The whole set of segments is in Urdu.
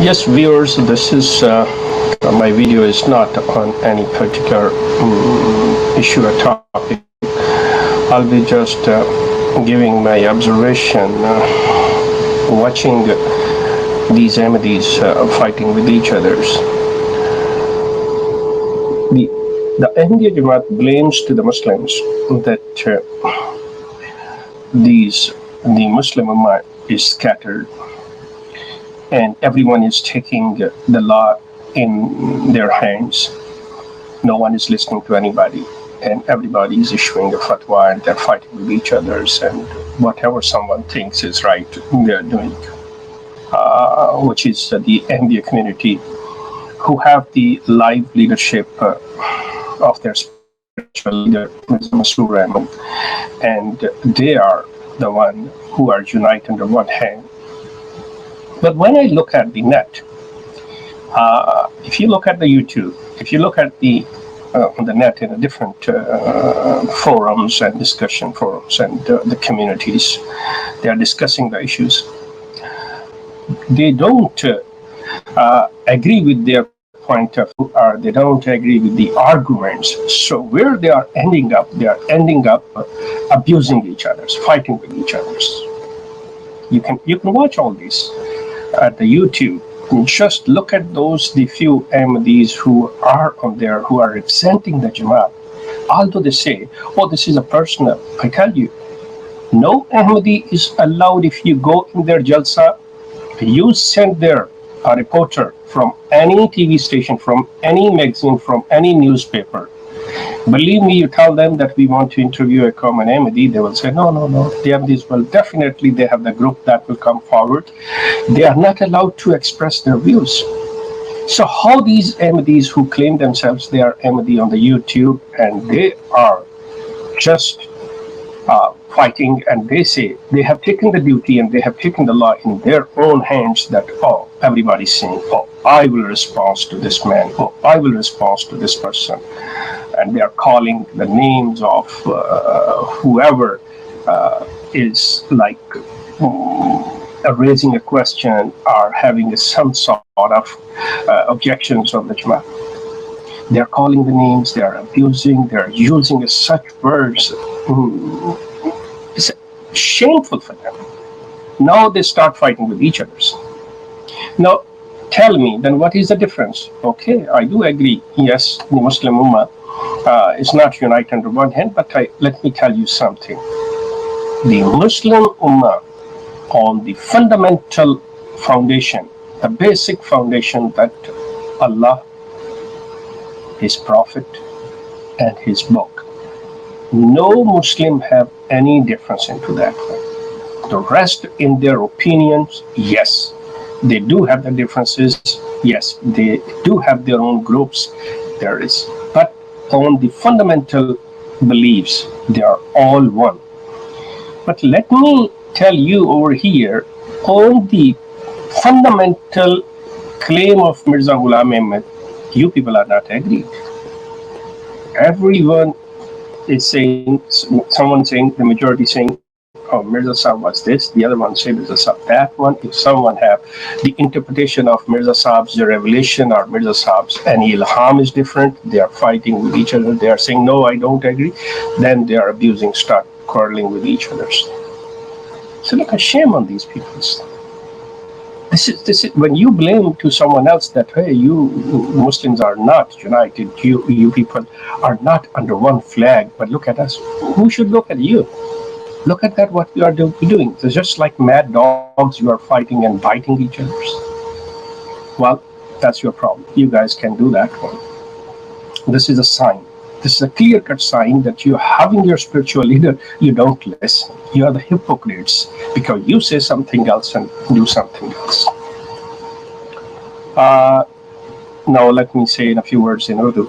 Yes, viewers, this is my video is not on any particular issue or topic. I'll be just giving my observation, watching these Ahmadis fighting with each others. The Ahmadiyya Jamaat blames to the Muslims that the Muslim Ummah is scattered and everyone is taking the law in their hands. No one is listening to anybody, and everybody is issuing a fatwa, and they're fighting with each others, and whatever someone thinks is right, they're doing, which is the Ahmadiyya community, who have the live leadership of their spiritual leader, Mirza Masroor Ahmad, and they are the one who are united under one hand. But when I look at the net, if you look at the YouTube, if you look at the on the net in the different forums and discussion forums and the communities, they are discussing the issues. They don't agree with their point of view, or they don't agree with the arguments. So where they are ending up abusing each other's, fighting with each other's. You can watch all this at the YouTube. Just look at the few Ahmadis who are on there, who are representing the Jamaat. Although they say, oh, this is a personal, I tell you, no Ahmadi is allowed. If you go in their Jalsa, you send there a reporter from any TV station, from any magazine, from any newspaper. Believe me, you tell them that we want to interview a common Ahmadi, they will say, no. The Ahmadis will definitely, they have the group that will come forward. They are not allowed to express their views. So how these Ahmadis who claim themselves they are Ahmadi on the YouTube, and they are just fighting, and they say they have taken the duty and they have taken the law in their own hands, that, oh, everybody's saying, oh, I will respond to this man, oh, I will respond to this person. And they are calling the names of whoever is like raising a question or having some sort of objections on the Jamaat. They are calling the names, they are abusing, they are using such words. It's shameful for them. Now they start fighting with each other. Now, tell me, then what is the difference? Okay, I do agree. Yes, the Muslim Ummah is not united under one hand, but let me tell you something. The Muslim Ummah, on the fundamental foundation, the basic foundation that Allah, His Prophet, and His book, no Muslim have any difference into that. The rest, in their opinions, yes, they do have the differences. Yes, they do have their own groups. There is, but on the fundamental beliefs, they are all one. But let me tell you over here, on the fundamental claim of Mirza Ghulam Ahmad, you people are not agreed. Everyone is saying, someone saying, the majority saying, oh, Mirza Sahib was this, the other one say Mirza Sahib that one. If someone have the interpretation of Mirza Sahib's revelation or Mirza Sahib's any ilham is different, they are fighting with each other. They are saying, no, I don't agree. Then they are abusing, start quarreling with each other. So look, a shame on these people. This is when you blame to someone else that, hey, you Muslims are not united, you people are not under one flag, but look at us. Who should look at you? Look at that, what you are doing. It's just like mad dogs, you are fighting and biting each other. Well, that's your problem. You guys can do that one. This is a sign. This is a clear-cut sign that you having your spiritual leader, you don't listen. You are the hypocrites because you say something else and do something else. Now let me say in a few words in Urdu.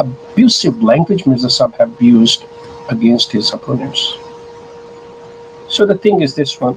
abusive language Mirza Sahab have used against his opponents. So the thing is this one,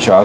4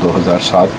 2007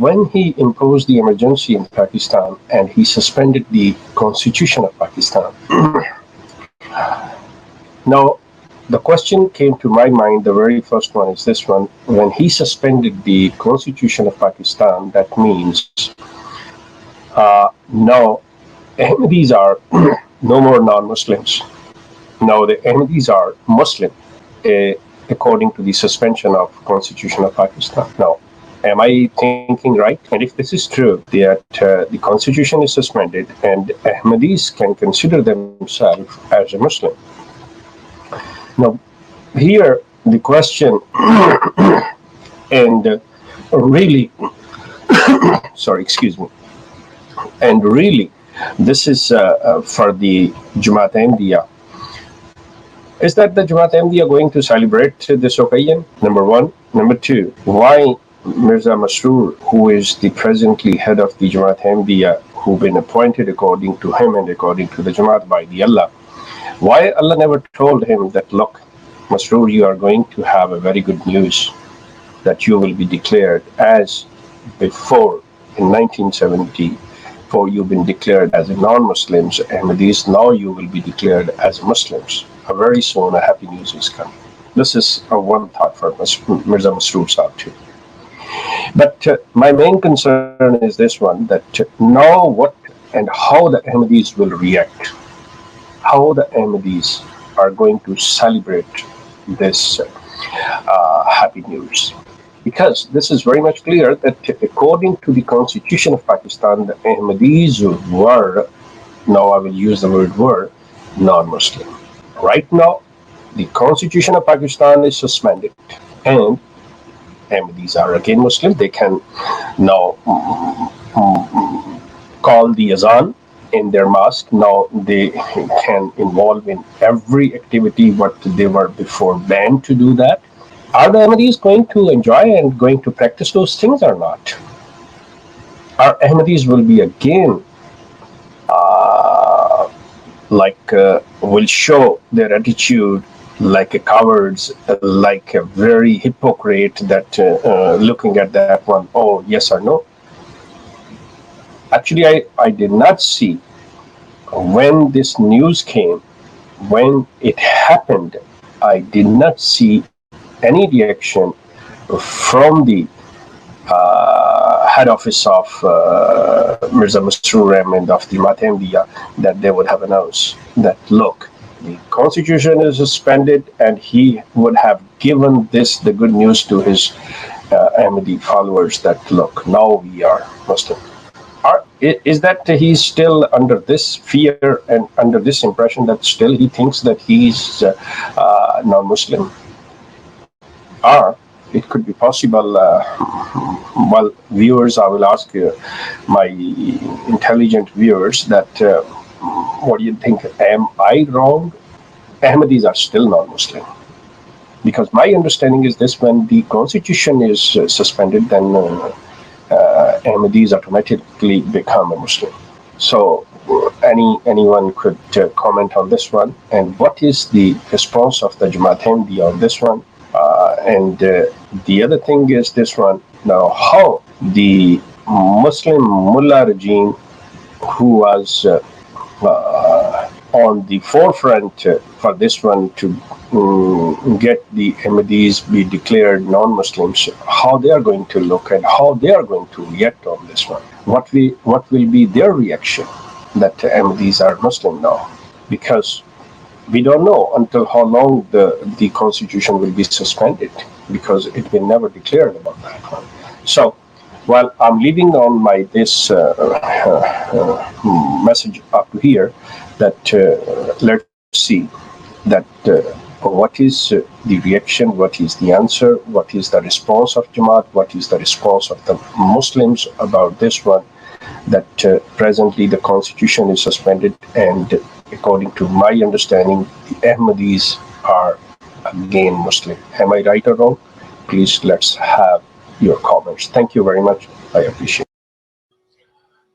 When he imposed the emergency in Pakistan and he suspended the constitution of Pakistan. Now, the question came to my mind, the very first one is this one: when he suspended the constitution of Pakistan, that means now Ahmadis are no more non-Muslims. Now the Ahmadis are Muslim, according to the suspension of Constitution of Pakistan. Now, am I thinking right? And if this is true, that the Constitution is suspended and Ahmadis can consider themselves as a Muslim. Now, here the question, and really, sorry, excuse me, and really, this is for the Jamaat Ahmadiyya. Is that the Jamaat Ahmadiyya going to celebrate this occasion? Number one. Number two, why Mirza Masroor, who is the presently head of the Jamaat Ahmadiyya, who been appointed according to him and according to the Jamaat by the Allah, why Allah never told him that, look, Masroor, you are going to have a very good news. that you will be declared as before in 1974 you've been declared as a non-Muslims, Ahmadis, now you will be declared as Muslims. Very soon a happy news is coming. This is a one thought for Mirza Masroor Sahib too. But my main concern is this one, that now what and how the Ahmadis will react, how the Ahmadis are going to celebrate this happy news. Because this is very much clear that according to the Constitution of Pakistan, the Ahmadis were, now I will use the word were, non-Muslim. Right now, the Constitution of Pakistan is suspended and Ahmadis are again Muslim. They can now call the azan in their mosque. Now they can involve in every activity what they were before banned to do that. Are the Ahmadis going to enjoy and going to practice those things or not? Our Ahmadis will be again will show their attitude like a cowards, like a very hypocrite that looking at that one, oh, yes or no. Actually, I did not see when this news came, when it happened, I did not see any reaction from the head office of Mirza Masroor Ahmed of the Ahmadiyya that they would have announced that, look, the constitution is suspended, and he would have given the good news to his Ahmadi followers that, look, now we are Muslim. Is that he's still under this fear and under this impression that still he thinks that he's non-Muslim? Or it could be possible, well, viewers, I will ask my intelligent viewers that what do you think? Am I wrong? Ahmadis are still non-Muslim. Because my understanding is this: when the constitution is suspended, then Ahmadis automatically become a Muslim. So anyone could comment on this one. And what is the response of the Jamaat Ahmadiyya on this one? And the other thing is this one. Now, how the Muslim mullah regime, who was on the forefront for this one to get the Ahmadis be declared non-Muslims, how they are going to look and how they are going to react on this one. What will be their reaction that Ahmadis are Muslim now? Because we don't know until how long the constitution will be suspended, because it will never declare about that one. So, while I'm leaving on my this message up to here, that let's see that what is the reaction, what is the answer, what is the response of Jamaat, what is the response of the Muslims about this one, that presently the constitution is suspended, and according to my understanding, the Ahmadis are again Muslim. Am I right or wrong? Please, let's have your comments. Thank you very much. I appreciate it.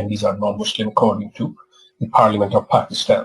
Ahmadis are non-Muslim according to the Parliament of Pakistan.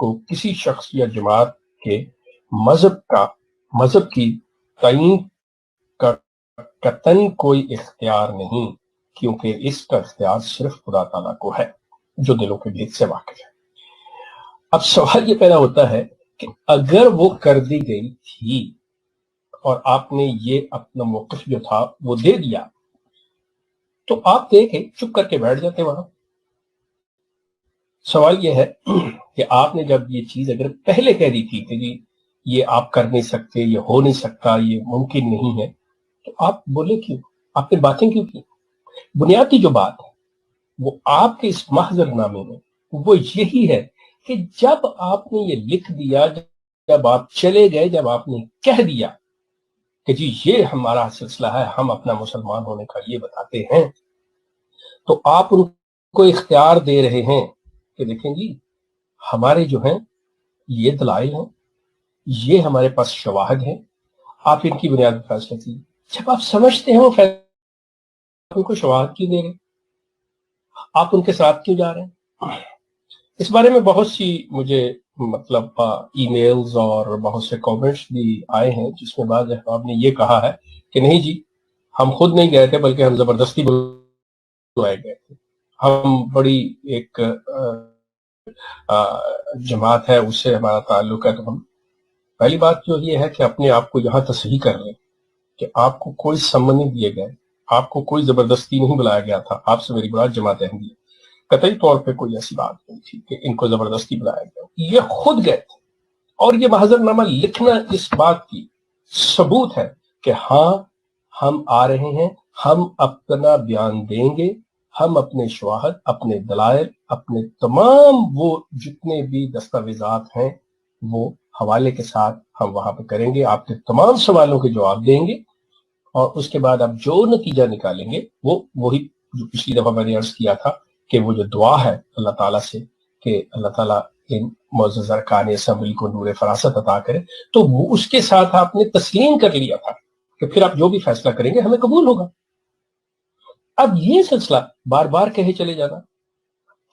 کو کسی شخص یا جماعت کے مذہب کی تعین کا قطعاً کوئی اختیار نہیں، کیونکہ اس کا اختیار صرف خدا تعالیٰ کو ہے جو دلوں کے بھید سے واقف ہے۔ اب سوال یہ پیدا ہوتا ہے کہ اگر وہ کر دی گئی تھی اور آپ نے یہ اپنا موقف جو تھا وہ دے دیا، تو آپ دیکھیں چپ کر کے بیٹھ جاتے وہاں۔ سوال یہ ہے کہ آپ نے جب یہ چیز اگر پہلے کہہ دی تھی کہ جی یہ آپ کر نہیں سکتے، یہ ہو نہیں سکتا، یہ ممکن نہیں ہے، تو آپ بولے کیوں؟ آپ نے باتیں کیوں کی؟ بنیادی جو بات ہے وہ آپ کے اس محضر نامے میں وہ یہی ہے کہ جب آپ نے یہ لکھ دیا، جب آپ چلے گئے، جب آپ نے کہہ دیا کہ جی یہ ہمارا سلسلہ ہے، ہم اپنا مسلمان ہونے کا یہ بتاتے ہیں، تو آپ ان کو اختیار دے رہے ہیں کہ دیکھیں جی ہمارے جو ہیں یہ دلائل ہیں، یہ ہمارے پاس شواہد ہیں، آپ ان کی بنیاد پر فیصلہ کیجیے۔ جب آپ سمجھتے ہیں وہ فیصلہ، ان کو شواہد کیوں دے رہے ہیں؟ آپ ان کے ساتھ کیوں جا رہے ہیں؟ اس بارے میں بہت سی مجھے ای میلز اور بہت سے کامنٹس بھی آئے ہیں جس میں بعض احباب نے یہ کہا ہے کہ نہیں جی ہم خود نہیں گئے تھے بلکہ ہم زبردستی بلائے گئے تھے، ہم بڑی ایک جماعت ہے اس سے ہمارا تعلق ہے۔ تو ہم پہلی بات جو یہ ہے کہ اپنے آپ کو یہاں تصحیح کر لیں کہ آپ کو کوئی سمن نہیں دیے گئے، آپ کو کوئی زبردستی نہیں بلایا گیا تھا۔ آپ سے میری مراد جماعت احمدیہ، قطعی طور پہ کوئی ایسی بات نہیں تھی کہ ان کو زبردستی بلایا گیا، یہ خود گئے تھے۔ اور یہ محضر نامہ لکھنا اس بات کی ثبوت ہے کہ ہاں ہم آ رہے ہیں، ہم اپنا بیان دیں گے، ہم اپنے شواہد، اپنے دلائل، اپنے تمام وہ جتنے بھی دستاویزات ہیں وہ حوالے کے ساتھ ہم وہاں پہ کریں گے، آپ کے تمام سوالوں کے جواب دیں گے، اور اس کے بعد آپ جو نتیجہ نکالیں گے وہ وہی جو پچھلی دفعہ میں نے عرض کیا تھا کہ وہ جو دعا ہے اللہ تعالیٰ سے کہ اللہ تعالیٰ ان معزز ارکان اسمبلی کو نور فراست عطا کرے، تو وہ اس کے ساتھ آپ نے تسلیم کر لیا تھا کہ پھر آپ جو بھی فیصلہ کریں گے ہمیں قبول ہوگا۔ اب یہ سلسلہ بار بار کہے چلے جانا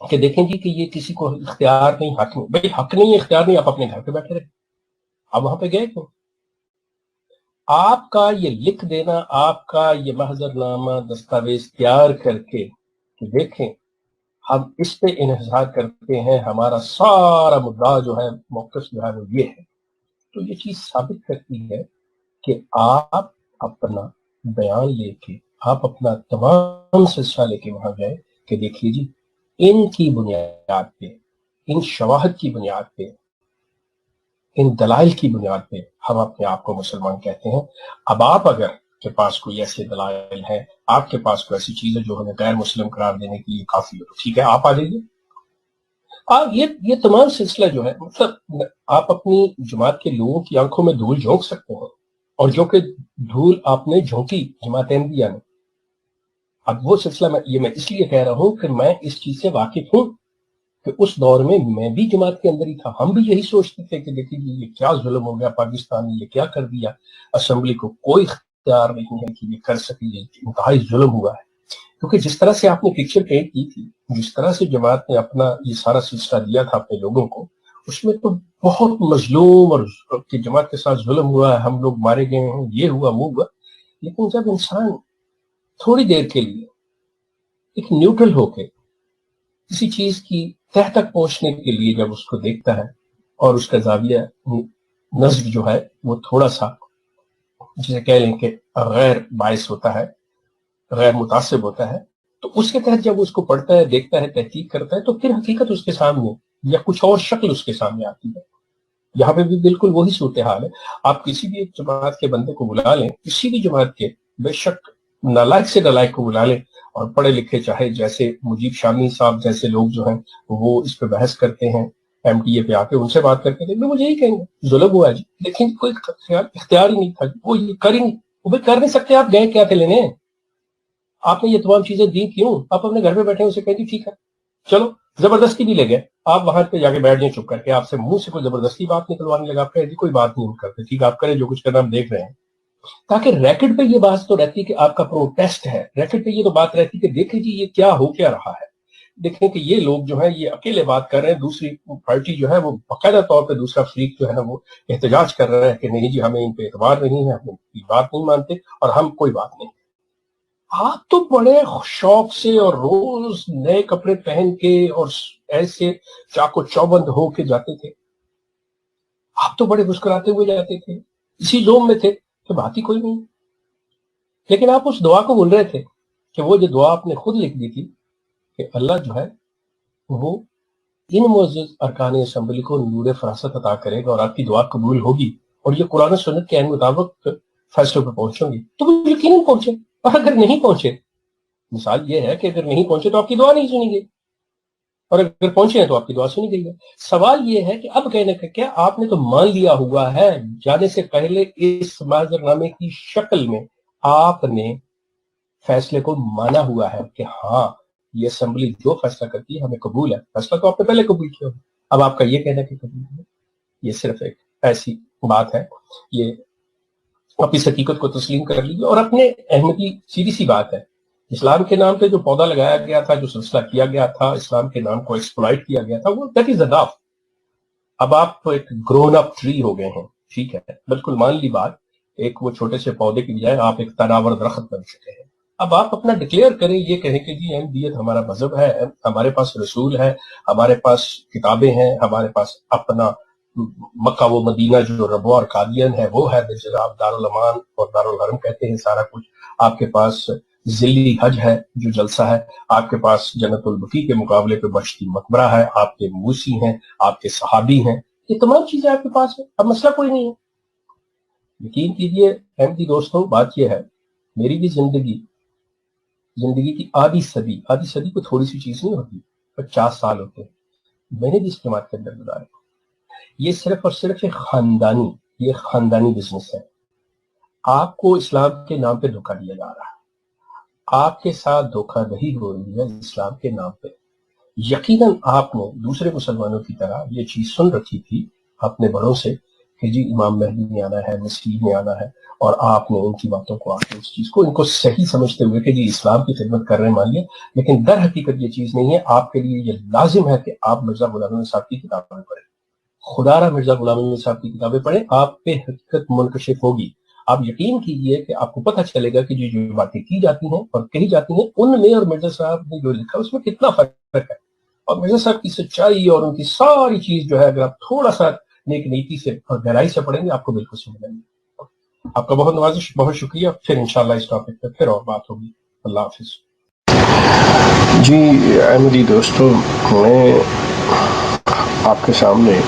کہ دیکھیں جی کہ یہ کسی کو اختیار نہیں، حق نہیں، بھائی حق نہیں، اختیار نہیں، آپ اپنے گھر پہ بیٹھے رہے، آپ وہاں پہ گئے کیوں؟ آپ کا یہ لکھ دینا، آپ کا یہ محضر نامہ دستاویز تیار کر کے کہ دیکھیں ہم اس پہ انحصار کرتے ہیں، ہمارا سارا مدعا جو ہے موقف جو ہے وہ یہ ہے، تو یہ چیز ثابت کرتی ہے کہ آپ اپنا بیان لے کے، آپ اپنا تمام سلسلہ لے کے وہاں گئے کہ دیکھیے جی ان کی بنیاد پہ، ان شواہد کی بنیاد پہ، ان دلائل کی بنیاد پہ ہم اپنے آپ کو مسلمان کہتے ہیں۔ اب آپ اگر کے پاس کوئی ایسے دلائل ہے، آپ کے پاس کوئی ایسی چیز ہے جو ہمیں غیر مسلم قرار دینے کے لیے کافی ہو، تو ٹھیک ہے آپ آ جائیے۔ یہ تمام سلسلہ جو ہے آپ اپنی جماعت کے لوگوں کی آنکھوں میں دھول جھونک سکتے ہیں، اور جو کہ دھول آپ نے جھونکی جماعت احمدیہ نے۔ اب وہ سلسلہ میں اس لیے کہہ رہا ہوں کہ میں اس چیز سے واقف ہوں کہ اس دور میں بھی جماعت کے اندر ہی تھا، ہم بھی یہی سوچتے تھے کہ دیکھیے یہ کیا ظلم ہو گیا، پاکستان نے یہ کیا کر دیا، اسمبلی کو کوئی اختیار نہیں ہے کہ یہ کر سکے، یہ انتہائی ظلم ہوا ہے۔ کیونکہ جس طرح سے آپ نے پکچر پینٹ کی تھی، جس طرح سے جماعت نے اپنا یہ سارا سلسلہ دیا تھا اپنے لوگوں کو، اس میں تو بہت مظلوم اور کہ جماعت کے ساتھ ظلم ہوا ہے، ہم لوگ مارے گئے ہیں، یہ ہوا وہ ہوا۔ لیکن جب انسان تھوڑی دیر کے لیے ایک نیوٹرل ہو کے کسی چیز کی تہ تک پہنچنے کے لیے جب اس کو دیکھتا ہے اور اس کا زاویہ نظر جو ہے وہ تھوڑا سا جسے کہہ لیں کہ غیر باعث ہوتا ہے، غیر متعصب ہوتا ہے، تو اس کے تحت جب اس کو پڑھتا ہے، دیکھتا ہے، تحقیق کرتا ہے، تو پھر حقیقت اس کے سامنے یا کچھ اور شکل اس کے سامنے آتی ہے۔ یہاں پہ بھی بالکل وہی صورتحال ہے۔ آپ کسی بھی ایک جماعت کے بندے کو بلا لیں، کسی بھی جماعت کے، بے شک نالائق سے نالائق کو بلا لیں، اور پڑھے لکھے چاہے جیسے مجیب شامی صاحب جیسے لوگ جو ہیں وہ اس پہ بحث کرتے ہیں، ایم ٹی اے پہ آ کے ان سے بات کر کے دیکھیں، مجھے یہی کہیں گے ظلم ہوا ہے جی، لیکن کوئی اختیار ہی نہیں تھا، وہ یہ کر ہی نہیں، وہ بھی کر نہیں سکتے، آپ گئے کیا تھے لینے؟ آپ نے یہ تمام چیزیں دی کیوں؟ آپ اپنے گھر پہ بیٹھے اسے کہہ دی ٹھیک ہے چلو، زبردستی بھی لے گئے، آپ وہاں پہ جا کے بیٹھ جائیں چپ کر کے، آپ سے منہ سے کوئی زبردستی بات نکلوانے لگا، آپ کہہ دی کوئی بات نہیں کرتے، ٹھیک آپ کریں جو کچھ کرنا ہم دیکھ رہے ہیں، تاکہ ریکٹ پہ یہ بات تو رہتی کہ آپ کا پروٹیسٹ ہے، ریکٹ پہ یہ تو بات رہتی کہ دیکھیں جی یہ کیا ہو کیا رہا ہے۔ دیکھیں کہ یہ لوگ جو ہیں یہ اکیلے بات کر رہے ہیں، دوسری پارٹی جو ہے وہ باقاعدہ طور پہ، دوسرا فریق جو ہے نا وہ احتجاج کر رہا ہے کہ نہیں جی ہمیں ان پہ اعتبار نہیں ہے، ہم ان کی بات نہیں مانتے اور ہم کوئی بات نہیں۔ آپ تو بڑے شوق سے اور روز نئے کپڑے پہن کے اور ایسے چاق و چوبند ہو کے جاتے تھے، آپ تو بڑے مسکراتے ہوئے جاتے تھے، اسی زوم میں تھے کہ بات ہی کوئی نہیں، لیکن آپ اس دعا کو بھول رہے تھے کہ وہ جو دعا آپ نے خود لکھ دی تھی کہ اللہ جو ہے وہ ان معزز ارکان اسمبلی کو نور فراست عطا کرے گا اور آپ کی دعا قبول ہوگی اور یہ قرآن و سنت کے عین مطابق فیصلوں پہ پہنچیں گے، تو وہ یقیناً پہنچے۔ اور اگر نہیں پہنچے، مثال یہ ہے کہ اگر نہیں پہنچے تو آپ کی دعا نہیں سنی گئی، اور اگر پہنچے ہیں تو آپ کی دعا سنی گئی ہے۔ سوال یہ ہے کہ اب کہنے کا کیا، آپ نے تو مان لیا ہوا ہے، جانے سے پہلے اس معذر نامے کی شکل میں آپ نے فیصلے کو مانا ہوا ہے کہ ہاں یہ اسمبلی جو فیصلہ کرتی ہے ہمیں قبول ہے، فیصلہ تو آپ نے پہلے قبول کیا ہو، اب آپ کا یہ کہنا کہ قبول ہے، یہ صرف ایک ایسی بات ہے، یہ آپ اس حقیقت کو تسلیم کر لیجیے اور اپنے احمدی سیدھی سی بات ہے، اسلام کے نام پہ جو پودا لگایا گیا تھا، جو سلسلہ کیا گیا تھا، اسلام کے نام کو ایکسپلائٹ کیا گیا تھا، وہ دیٹ از انف۔ اب آپ ایک گرون اپ ٹری ہو گئے ہیں، ٹھیک ہے، بالکل مان لی بات، ایک وہ چھوٹے سے پودے کی بجائے آپ ایک تناور درخت بن چکے ہیں۔ اب آپ اپنا ڈکلیئر کریں، یہ کہیں کہ جی احمدیت ہمارا مذہب ہے، ہمارے پاس رسول ہے، ہمارے پاس کتابیں ہیں، ہمارے پاس اپنا مکہ و مدینہ جو ربوہ اور قادیان ہے وہ ہے، جسے آپ دارالامان اور دارالحرم کہتے ہیں، سارا کچھ آپ کے پاس، ذلی حج ہے جو جلسہ ہے، آپ کے پاس جنت البقیع کے مقابلے پہ بشتی مقبرہ ہے، آپ کے موسی ہیں، آپ کے صحابی ہیں، یہ تمام چیزیں آپ کے پاس ہیں، اب مسئلہ کوئی نہیں ہے۔ یقین کیجئے احمدی دوستوں، بات یہ ہے، میری بھی زندگی کی آدھی صدی کو تھوڑی سی چیز نہیں ہوتی، 50 سال ہوتے ہیں، میں نے بھی اس جماعت کے اندر گزارے، یہ صرف اور صرف یہ خاندانی بزنس ہے۔ آپ کو اسلام کے نام پہ دھوکہ دیا جا رہا ہے، آپ کے ساتھ دھوکہ دہی ہو رہی ہے اسلام کے نام پہ۔ یقیناً آپ نے دوسرے مسلمانوں کی طرح یہ چیز سن رکھی تھی اپنے بڑوں سے کہ جی امام مہدی نے آنا ہے، مسیح نے آنا ہے، اور آپ نے ان کی باتوں کو، آپ نے اس چیز کو ان کو صحیح سمجھتے ہوئے کہ جی اسلام کی خدمت کر رہے ہیں مان لیے، لیکن در حقیقت یہ چیز نہیں ہے۔ آپ کے لیے یہ لازم ہے کہ آپ مرزا غلام احمد صاحب کی کتابیں پڑھیں، خدا را مرزا غلام احمد صاحب کی کتابیں پڑھیں، آپ پہ حقیقت منکشف ہوگی۔ آپ یقین کیجئے کہ آپ کو پتہ چلے گا کہ جو باتیں کی جاتی ہیں اور کہی جاتی ہیں ان میں اور مرزا صاحب نے جو لکھا اس میں کتنا فرق ہے، اور مرزا صاحب کی سچائی اور ان کی ساری چیز جو ہے اگر آپ تھوڑا سا نیک نیتی سے اور گہرائی سے پڑھیں گے آپ کو بالکل سمجھ آئے گی۔ آپ کا بہت نوازش، بہت شکریہ، پھر انشاءاللہ اس ٹاپک پہ پھر اور بات ہوگی۔ اللہ حافظ۔ جی احمدی دوستوں، میں آپ کے سامنے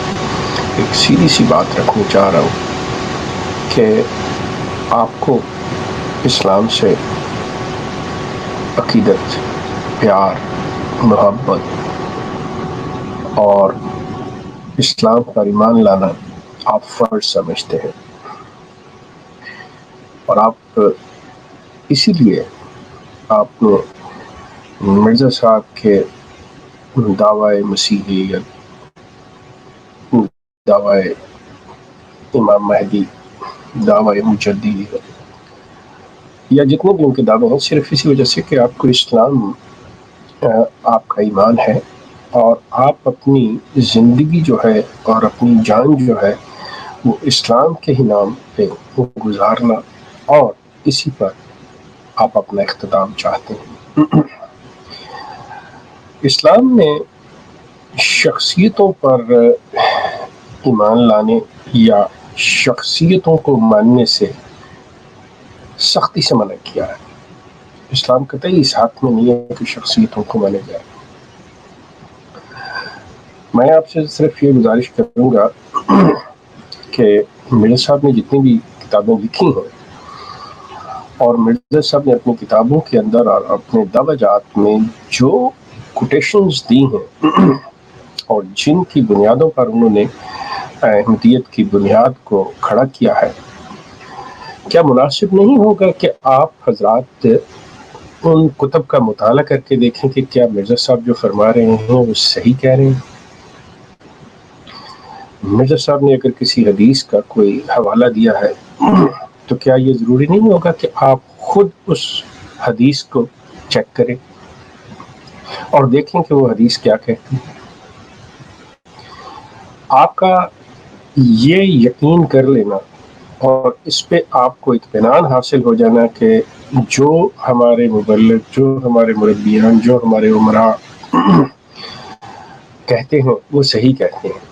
ایک سیدھی سی بات رکھنا چاہ رہا ہوں کہ آپ کو اسلام سے عقیدت، پیار، محبت اور اسلام پر ایمان لانا آپ فرض سمجھتے ہیں، اور آپ اسی لیے آپ نے مرزا صاحب کے دعوی مسیحیت، دعوی امام مہدی، دعوی مجددیت یا جتنے بھی ان کے دعوے ہیں، صرف اسی وجہ سے کہ آپ کو اسلام، آپ کا ایمان ہے، اور آپ اپنی زندگی جو ہے اور اپنی جان جو ہے وہ اسلام کے ہی نام پہ گزارنا، اور اسی پر آپ اپنا اختتام چاہتے ہیں۔ اسلام میں شخصیتوں پر ایمان لانے یا شخصیتوں کو ماننے سے سختی سے منع کیا ہے۔ اسلام قطعی اس حق میں نہیں ہے کہ شخصیتوں کو مانا جائے۔ میں آپ سے صرف یہ گزارش کروں گا کہ مرزا صاحب نے جتنی بھی کتابیں لکھی ہیں، اور مرزا صاحب نے اپنی کتابوں کے اندر اور اپنے دعوجات میں جو کوٹیشنز دی ہیں اور جن کی بنیادوں پر انہوں نے احمدیت کی بنیاد کو کھڑا کیا ہے، کیا مناسب نہیں ہوگا کہ آپ حضرات ان کتب کا مطالعہ کر کے دیکھیں کہ کیا مرزا صاحب جو فرما رہے ہیں وہ صحیح کہہ رہے ہیں؟ مرزا صاحب نے اگر کسی حدیث کا کوئی حوالہ دیا ہے تو کیا یہ ضروری نہیں ہوگا کہ آپ خود اس حدیث کو چیک کریں؟ اور دیکھیں کہ وہ حدیث کیا کہتی ہے. آپ کا یہ یقین کر لینا اور اس پہ آپ کو اطمینان حاصل ہو جانا کہ جو ہمارے مبلغ، جو ہمارے مربیان، جو ہمارے عمراء کہتے ہیں وہ صحیح کہتے ہیں.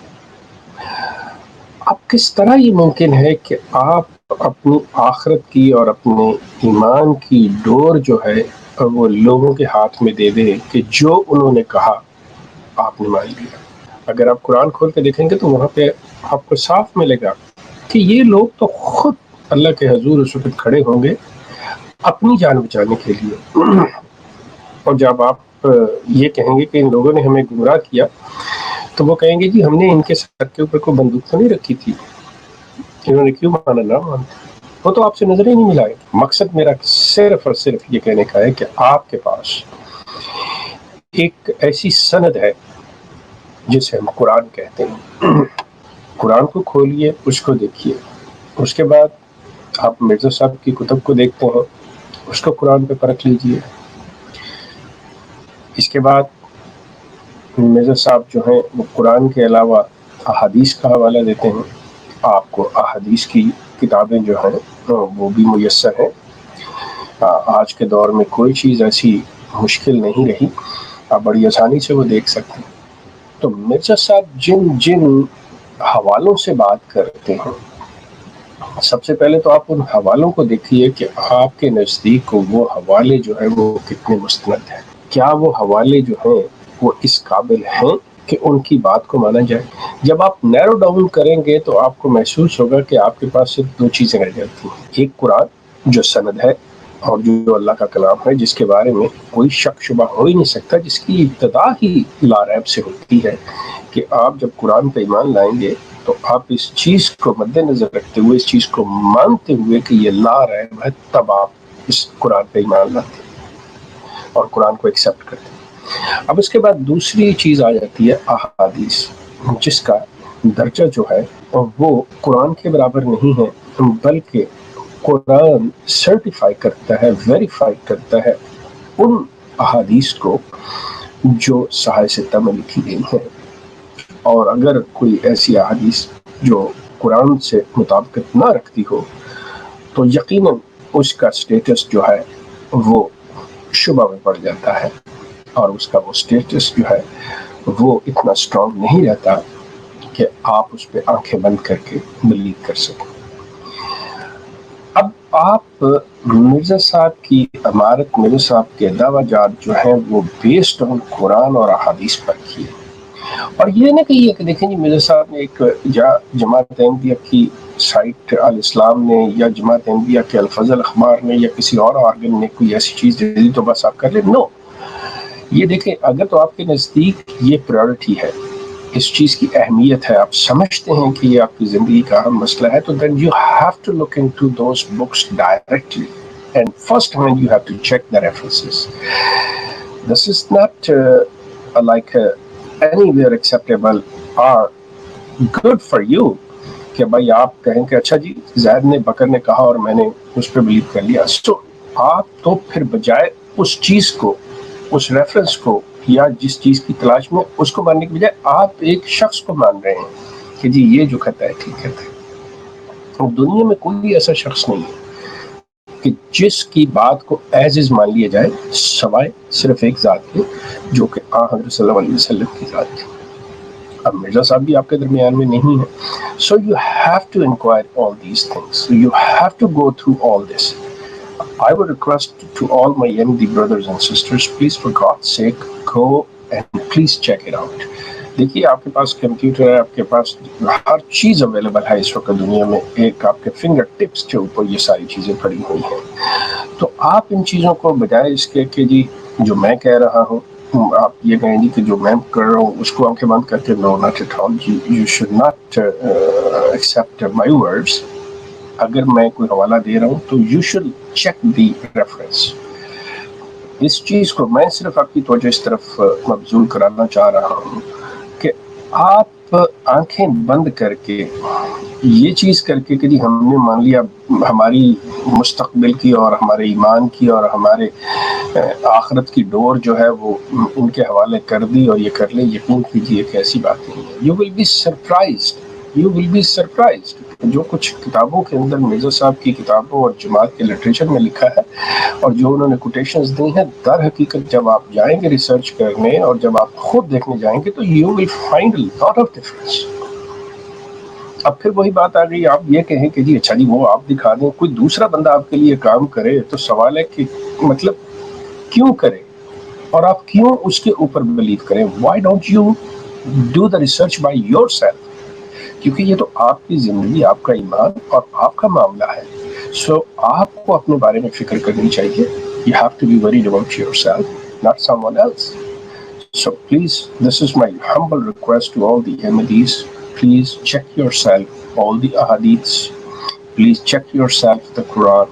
اب کس طرح یہ ممکن ہے کہ آپ اپنی آخرت کی اور اپنے ایمان کی ڈور جو ہے وہ لوگوں کے ہاتھ میں دے دیں کہ جو انہوں نے کہا آپ نے مان لیا. اگر آپ قرآن کھول کے دیکھیں گے تو وہاں پہ آپ کو صاف ملے گا کہ یہ لوگ تو خود اللہ کے حضور اس وقت کھڑے ہوں گے اپنی جان بچانے کے لیے. اور جب آپ یہ کہیں گے کہ ان لوگوں نے ہمیں گمراہ کیا تو وہ کہیں گے جی ہم نے ان کے سر کے اوپر کوئی بندوق تو نہیں رکھی تھی، انہوں نے کیوں مانا نہ مانا. وہ تو آپ سے نظر ہی نہیں ملائے. مقصد میرا صرف اور صرف یہ کہنے کا ہے کہ آپ کے پاس ایک ایسی سند ہے جسے ہم قرآن کہتے ہیں. قرآن کو کھولیے، اس کو دیکھیے، اس کے بعد آپ مرزا صاحب کی کتب کو دیکھتے ہیں، اس کو قرآن پہ پرکھ لیجیے. اس کے بعد مرزا صاحب جو ہیں وہ قرآن کے علاوہ احادیث کا حوالہ دیتے ہیں. آپ کو احادیث کی کتابیں جو ہیں وہ بھی میسر ہیں. آج کے دور میں کوئی چیز ایسی مشکل نہیں رہی، آپ بڑی آسانی سے وہ دیکھ سکتے ہیں. تو مرزا صاحب جن جن حوالوں سے بات کرتے ہیں، سب سے پہلے تو آپ ان حوالوں کو دیکھیے کہ آپ کے نزدیک وہ حوالے جو ہیں وہ کتنے مستند ہیں. کیا وہ حوالے جو ہیں وہ اس قابل ہیں کہ ان کی بات کو مانا جائے. جب آپ نیرو ڈاؤن کریں گے تو آپ کو محسوس ہوگا کہ آپ کے پاس صرف دو چیزیں رہ جاتی ہیں. ایک قرآن جو سند ہے اور جو اللہ کا کلام ہے، جس کے بارے میں کوئی شک شبہ ہو ہی نہیں سکتا، جس کی ابتدا ہی لا ریب سے ہوتی ہے کہ آپ جب قرآن پہ ایمان لائیں گے تو آپ اس چیز کو مد نظر رکھتے ہوئے، اس چیز کو مانتے ہوئے کہ یہ لا ریب ہے، تب آپ اس قرآن پہ ایمان لاتے ہیں اور قرآن کو ایکسیپٹ کرتے ہیں. اب اس کے بعد دوسری چیز آ جاتی ہے احادیث، جس کا درجہ جو ہے وہ قرآن کے برابر نہیں ہے، بلکہ قرآن سرٹیفائی کرتا ہے، ویریفائی کرتا ہے ان احادیث کو جو صحیح ستہ میں لکھی گئی ہیں. اور اگر کوئی ایسی احادیث جو قرآن سے مطابقت نہ رکھتی ہو تو یقیناً اس کا سٹیٹس جو ہے وہ شبہ میں پڑ جاتا ہے، اور اس کا وہ سٹیٹس جو ہے وہ اتنا اسٹرانگ نہیں رہتا کہ آپ اس پہ آنکھیں بند کر کے بلیو کر سکیں. اب آپ مرزا صاحب کی عمارت، مرزا صاحب کے دعویٰ جات جو ہیں وہ بیسڈ آن قرآن اور احادیث پر کیے. اور یہ نہ کہیے کہ دیکھیں جی مرزا صاحب نے ایک جماعت احمدیہ کی سائٹ الاسلام نے یا جماعت احمدیہ کے الفضل اخبار نے یا کسی اور آرگن نے کوئی ایسی چیز دے دی تو بس آپ کر لیں. نو، یہ دیکھیں اگر تو آپ کے نزدیک یہ پرائورٹی ہے، اس چیز کی اہمیت ہے، آپ سمجھتے ہیں کہ یہ آپ کی زندگی کا اہم مسئلہ ہے، تو then you have to look into those books directly and first hand you have to check the references. This is not like anywhere acceptable or good for you کہ بھائی آپ کہیں کہ اچھا جی زید نے بکر نے کہا اور میں نے اس پہ بلیو کر لیا. سو آپ تو پھر بجائے اس چیز کو، اس ریفرنس کو یا جس چیز کی تلاش میں اس کو ماننے کی بجائے آپ ایک شخص کو مان رہے ہیں کہ جی یہ جو کہتا ہے ٹھیک کہتا ہے. دنیا میں کوئی ایسا شخص نہیں ہے کہ جس کی بات کو ایز از مان لیا جائے سوائے صرف ایک ذات کے، جو کہ حضرت صلی اللہ علیہ وسلم کی ذات تھی. اب مرزا صاحب بھی آپ کے درمیان میں نہیں ہے. So you have to enquire all these things, you have to go through all this. I would request to all my MD brothers and sisters, please for God's sake go and please check it out. دیکھیے آپ کے پاس کمپیوٹر ہے، آپ کے پاس ہر چیز اویلیبل ہے اس وقت دنیا میں، ایک آپ کے فنگر ٹپس کے اوپر یہ ساری چیزیں پڑی ہوئی ہیں. تو آپ ان چیزوں کو بجائے اس کے کہ جی جو میں کہہ رہا ہوں آپ یہ کہیں گی کہ جو میں کر رہا ہوں اس کو آنکھیں بند کر کے no not at all, you should not accept my words. اگر میں کوئی حوالہ دے رہا ہوں تو you should check the reference. اس چیز کو میں صرف آپ کی توجہ اس طرف مبذول کرانا چاہ رہا ہوں کہ آپ آنکھیں بند کر کے یہ چیز کر کے کہ جی ہم نے مان لیا ہماری مستقبل کی اور ہمارے ایمان کی اور ہمارے آخرت کی ڈور جو ہے وہ ان کے حوالے کر دی اور یہ کر لیں، یقین کیجیے کہ ایسی بات نہیں ہے. You will be surprised, you will be surprised. جو کچھ کتابوں کے اندر مرزا صاحب کی کتابوں اور جماعت کے لٹریچر میں لکھا ہے اور جو انہوں نے کوٹیشنز دی ہیں، در حقیقت جب آپ جائیں گے ریسرچ کرنے اور جب آپ خود دیکھنے جائیں گے تو you will find a lot of difference. اب پھر وہی بات آ گئی، آپ یہ کہیں کہ جی اچھا جی وہ آپ دکھا دیں، کوئی دوسرا بندہ آپ کے لیے کام کرے تو سوال ہے کہ مطلب کیوں کرے اور آپ کیوں اس کے اوپر بلیو کریں. Why don't you do the research by your self? کیونکہ یہ تو آپ کی زندگی، آپ کا ایمان اور آپ کا معاملہ ہے. سو آپ کو اپنے بارے میں فکر کرنی چاہیے. You have to be worried about yourself, not someone else. So please, this is my humble request to all the Ahmadis. Please check yourself, all the ahadiths. Please check yourself the Quran.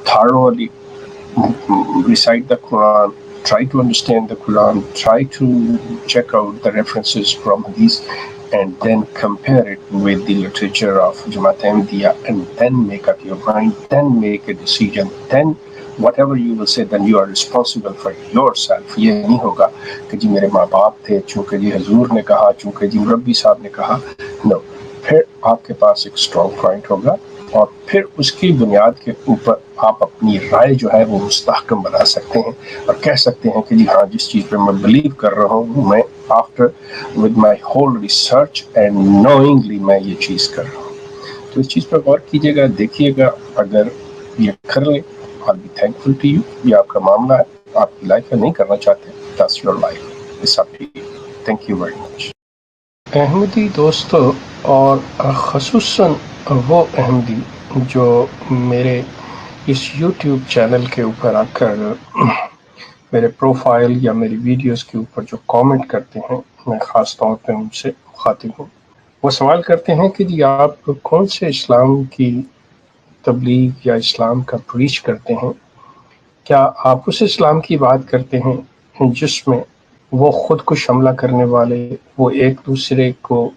Thoroughly recite the Quran. Try to understand the Quran. Try to check out the references from these, and then compare it with the literature of Jamaat Ahmadiyya, and then make up your mind. Then make a decision. Then whatever you will say, then you are responsible for yourself. یہ نہیں ہوگا کہ جی میرے ماں باپ تھے، چونکہ جی حضور نے کہا، چونکہ جی مربی صاحب نے کہا. نو، پھر آپ کے پاس ایک اسٹرانگ پوائنٹ ہوگا اور پھر اس کی بنیاد کے اوپر آپ اپنی رائے جو ہے وہ مستحکم بنا سکتے ہیں اور کہہ سکتے ہیں کہ جی ہاں جس چیز پہ میں بلیو کر رہا ہوں، میں after with my whole research and knowingly میں یہ چیز کر رہا ہوں. تو اس چیز پر غور کیجیے گا، دیکھیے گا. اگر یہ کر لیں I'll be thankful to you. یہ آپ کا معاملہ ہے، آپ کی لائف میں نہیں کرنا چاہتے، that's your life. It's up to you. Thank you very much. احمدی دوستو اور خصوصاً وہ احمدی جو میرے اس یوٹیوب چینل کے اوپر آ کر میرے پروفائل یا میری ویڈیوز کے اوپر جو کامنٹ کرتے ہیں، میں خاص طور پہ ان سے مخاطب ہوں. وہ سوال کرتے ہیں کہ جی آپ کون سے اسلام کی تبلیغ یا اسلام کا پریچ کرتے ہیں؟ کیا آپ اس اسلام کی بات کرتے ہیں جس میں وہ خود کو حملہ کرنے والے، وہ ایک دوسرے کو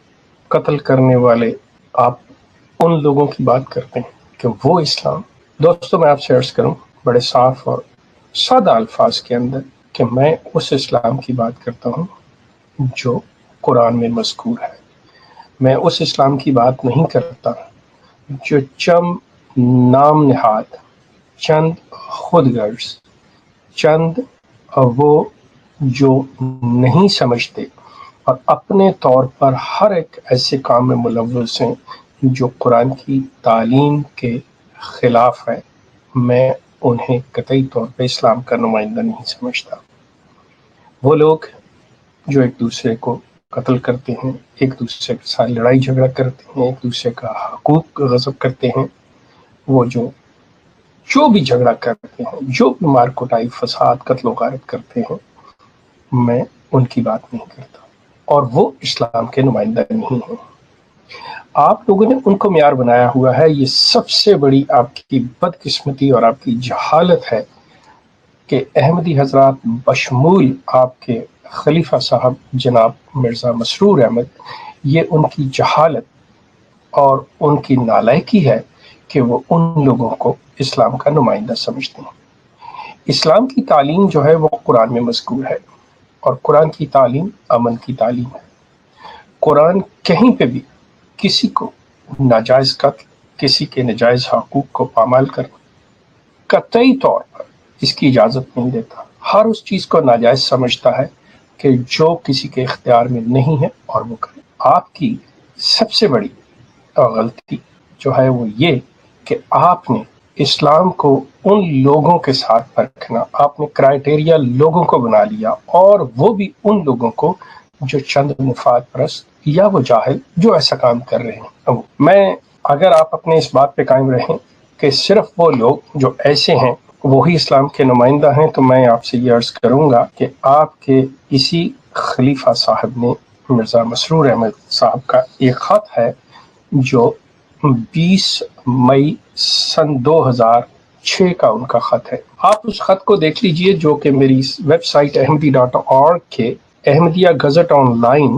قتل کرنے والے، آپ ان لوگوں کی بات کرتے ہیں کہ وہ اسلام؟ دوستو میں آپ سے عرض کروں بڑے صاف اور سادہ الفاظ کے اندر کہ میں اس اسلام کی بات کرتا ہوں جو قرآن میں مذکور ہے. میں اس اسلام کی بات نہیں کرتا جو چند نام نہاد، چند خود غرض، چند وہ جو نہیں سمجھتے اور اپنے طور پر ہر ایک ایسے کام میں ملوث ہیں جو قرآن کی تعلیم کے خلاف ہے. میں انہیں قطعی طور پہ اسلام کا نمائندہ نہیں سمجھتا. وہ لوگ جو ایک دوسرے کو قتل کرتے ہیں، ایک دوسرے کے ساتھ لڑائی جھگڑا کرتے ہیں، ایک دوسرے کا حقوق غصب کرتے ہیں، وہ جو بھی جھگڑا کرتے ہیں، جو بھی مار کٹائی، فساد، قتل و غارت کرتے ہیں، میں ان کی بات نہیں کرتا اور وہ اسلام کے نمائندہ نہیں ہیں. آپ لوگوں نے ان کو معیار بنایا ہوا ہے. یہ سب سے بڑی آپ کی بدقسمتی اور آپ کی جہالت ہے کہ احمدی حضرات بشمول آپ کے خلیفہ صاحب جناب مرزا مسرور احمد، یہ ان کی جہالت اور ان کی نالائکی ہے کہ وہ ان لوگوں کو اسلام کا نمائندہ سمجھتے ہیں. اسلام کی تعلیم جو ہے وہ قرآن میں مذکور ہے اور قرآن کی تعلیم امن کی تعلیم ہے. قرآن کہیں پہ بھی کسی کو ناجائز قتل، کسی کے ناجائز حقوق کو پامال کرنا قطعی طور پر اس کی اجازت نہیں دیتا. ہر اس چیز کو ناجائز سمجھتا ہے کہ جو کسی کے اختیار میں نہیں ہے اور وہ کرے. آپ کی سب سے بڑی غلطی جو ہے وہ یہ کہ آپ نے اسلام کو ان لوگوں کے ساتھ پرکھنا، آپ نے کرائٹیریا لوگوں کو بنا لیا اور وہ بھی ان لوگوں کو جو چند مفاد پرست یا وہ جاہل جو ایسا کام کر رہے ہیں. میں اگر آپ اپنے اس بات پہ قائم رہیں کہ صرف وہ لوگ جو ایسے ہیں وہی اسلام کے نمائندہ ہیں، تو میں آپ سے یہ عرض کروں گا کہ آپ کے اسی خلیفہ صاحب نے، مرزا مسرور احمد صاحب کا ایک خط ہے جو 20 مئی سن 2006 کا ان کا خط ہے. آپ اس خط کو دیکھ لیجئے جو کہ میری ویب سائٹ احمدی.org کے احمدیہ گزٹ آن لائن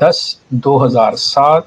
10 2007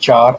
4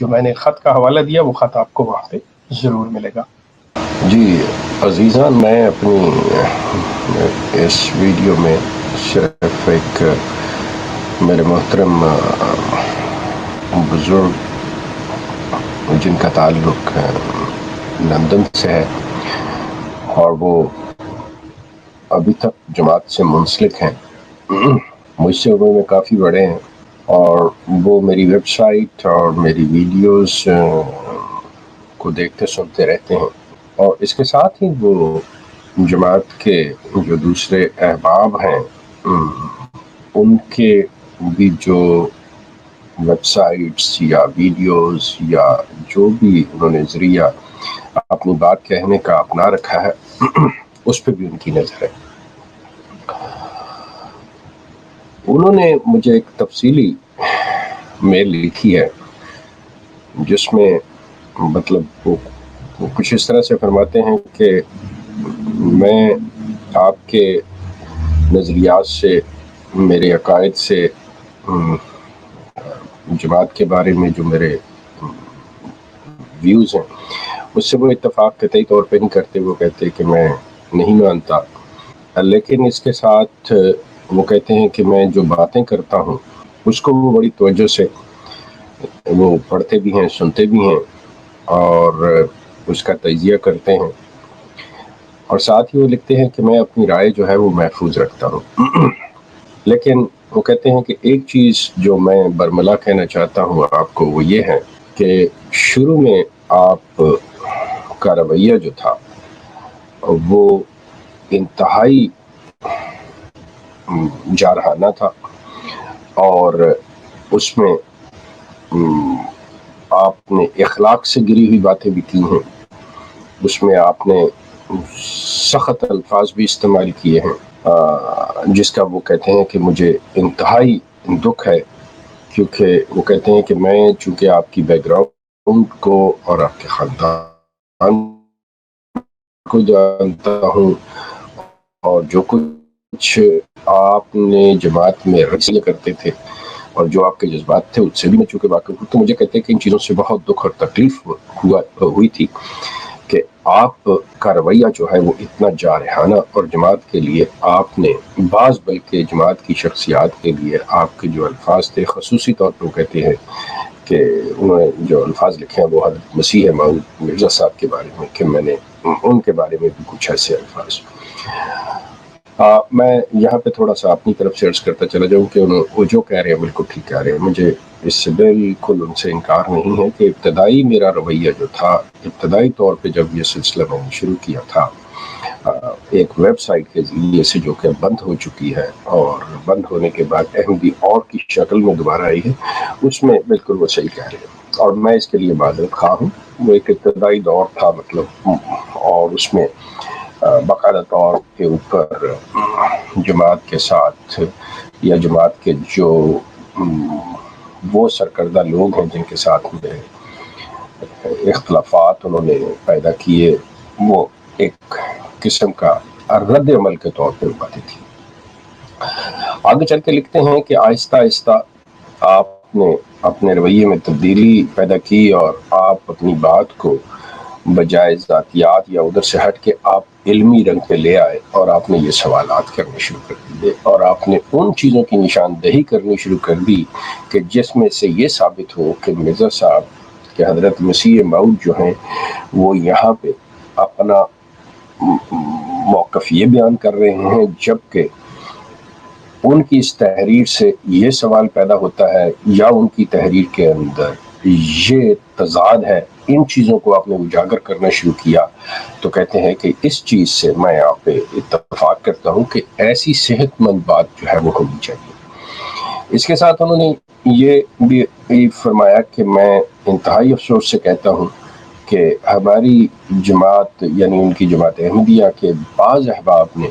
جو میں نے خط کا حوالہ دیا وہ خط آپ کو وہاں پہ ضرور ملے گا۔ جی عزیزان، میں اپنی اس ویڈیو میں صرف ایک میرے محترم بزرگ جن کا تعلق لندن سے ہے اور وہ ابھی تک جماعت سے منسلک ہیں، مجھ سے عمر میں کافی بڑے ہیں، اور وہ میری ویب سائٹ اور میری ویڈیوز کو دیکھتے سنتے رہتے ہیں، اور اس کے ساتھ ہی وہ جماعت کے جو دوسرے احباب ہیں ان کے بھی جو ویب سائٹس یا ویڈیوز یا جو بھی انہوں نے ذریعہ اپنی بات کہنے کا اپنا رکھا ہے اس پہ بھی ان کی نظر ہے۔ انہوں نے مجھے ایک تفصیلی میل لکھی ہے جس میں مطلب وہ کچھ اس طرح سے فرماتے ہیں کہ میں آپ کے نظریات سے، میرے عقائد سے، جماعت کے بارے میں جو میرے ویوز ہیں اس سے وہ اتفاق قطعی طور پہ نہیں کرتے۔ وہ کہتے کہ میں نہیں مانتا، لیکن اس کے ساتھ وہ کہتے ہیں کہ میں جو باتیں کرتا ہوں اس کو وہ بڑی توجہ سے وہ پڑھتے بھی ہیں، سنتے بھی ہیں اور اس کا تجزیہ کرتے ہیں، اور ساتھ ہی وہ لکھتے ہیں کہ میں اپنی رائے جو ہے وہ محفوظ رکھتا ہوں۔ لیکن وہ کہتے ہیں کہ ایک چیز جو میں برملا کہنا چاہتا ہوں آپ کو وہ یہ ہے کہ شروع میں آپ کا رویہ جو تھا وہ انتہائی جارحانہ تھا، اور اس میں آپ نے اخلاق سے گری ہوئی باتیں بھی کی ہیں، اس میں آپ نے سخت الفاظ بھی استعمال کیے ہیں، جس کا وہ کہتے ہیں کہ مجھے انتہائی دکھ ہے، کیونکہ وہ کہتے ہیں کہ میں چونکہ آپ کی بیک گراؤنڈ کو اور آپ کے خاندان کو جانتا ہوں، اور جو کچھ آپ نے جماعت میں رسیہ کرتے تھے اور جو آپ کے جذبات تھے اس سے بھی میں چونکہ واقف ہوں، تو مجھے کہتے ہیں کہ ان چیزوں سے بہت دکھ اور تکلیف ہوئی تھی کہ آپ کا رویہ جو ہے وہ اتنا جارحانہ، اور جماعت کے لیے آپ نے بعض بلکہ جماعت کی شخصیات کے لیے آپ کے جو الفاظ تھے، خصوصی طور پر وہ کہتے ہیں کہ انہوں نے جو الفاظ لکھے ہیں وہ حضرت مسیح موعود مرزا صاحب کے بارے میں، کہ میں نے ان کے بارے میں بھی کچھ ایسے الفاظ۔ میں یہاں پہ تھوڑا سا اپنی طرف سے عرض کرتا چلا جاؤں کہ وہ جو کہہ رہے ہیں بالکل ٹھیک کہہ رہے ہیں، مجھے اس سے بالکل ان سے انکار نہیں ہے کہ ابتدائی میرا رویہ جو تھا، ابتدائی طور پہ جب یہ سلسلہ میں نے شروع کیا تھا ایک ویب سائٹ کے ذریعے سے جو کہ بند ہو چکی ہے اور بند ہونے کے بعد احمدی اور کی شکل میں دوبارہ آئی ہے، اس میں بالکل وہ صحیح کہہ رہے ہیں اور میں اس کے لیے معذرت خواہ ہوں۔ وہ ایک ابتدائی دور تھا مطلب، اور اس میں باقاعدہ طور کے اوپر جماعت کے ساتھ یا جماعت کے جو وہ سرکردہ لوگ ہیں جن کے ساتھ میرے اختلافات انہوں نے پیدا کیے، وہ ایک قسم کا رد عمل کے طور پہ باتیں تھی۔ آگے چل کے لکھتے ہیں کہ آہستہ آہستہ آپ نے اپنے رویے میں تبدیلی پیدا کی اور آپ اپنی بات کو بجائے ذاتیات یا ادھر سے ہٹ کے آپ علمی رنگ پہ لے آئے، اور آپ نے یہ سوالات کرنے شروع کر دیے اور آپ نے ان چیزوں کی نشاندہی کرنی شروع کر دی کہ جس میں سے یہ ثابت ہو کہ مرزا صاحب کہ حضرت مسیح موعود جو ہیں وہ یہاں پہ اپنا موقف یہ بیان کر رہے ہیں، جبکہ ان کی اس تحریر سے یہ سوال پیدا ہوتا ہے یا ان کی تحریر کے اندر یہ تضاد ہے۔ ان چیزوں کو آپ نے اجاگر کرنا شروع کیا، تو کہتے ہیں کہ اس چیز سے میں یہاں پہ اتفاق کرتا ہوں کہ ایسی صحت مند بات جو ہے وہ ہونی چاہیے۔ اس کے ساتھ انہوں نے یہ بھی فرمایا کہ میں انتہائی افسوس سے کہتا ہوں کہ ہماری جماعت یعنی ان کی جماعت احمدیہ کے بعض احباب نے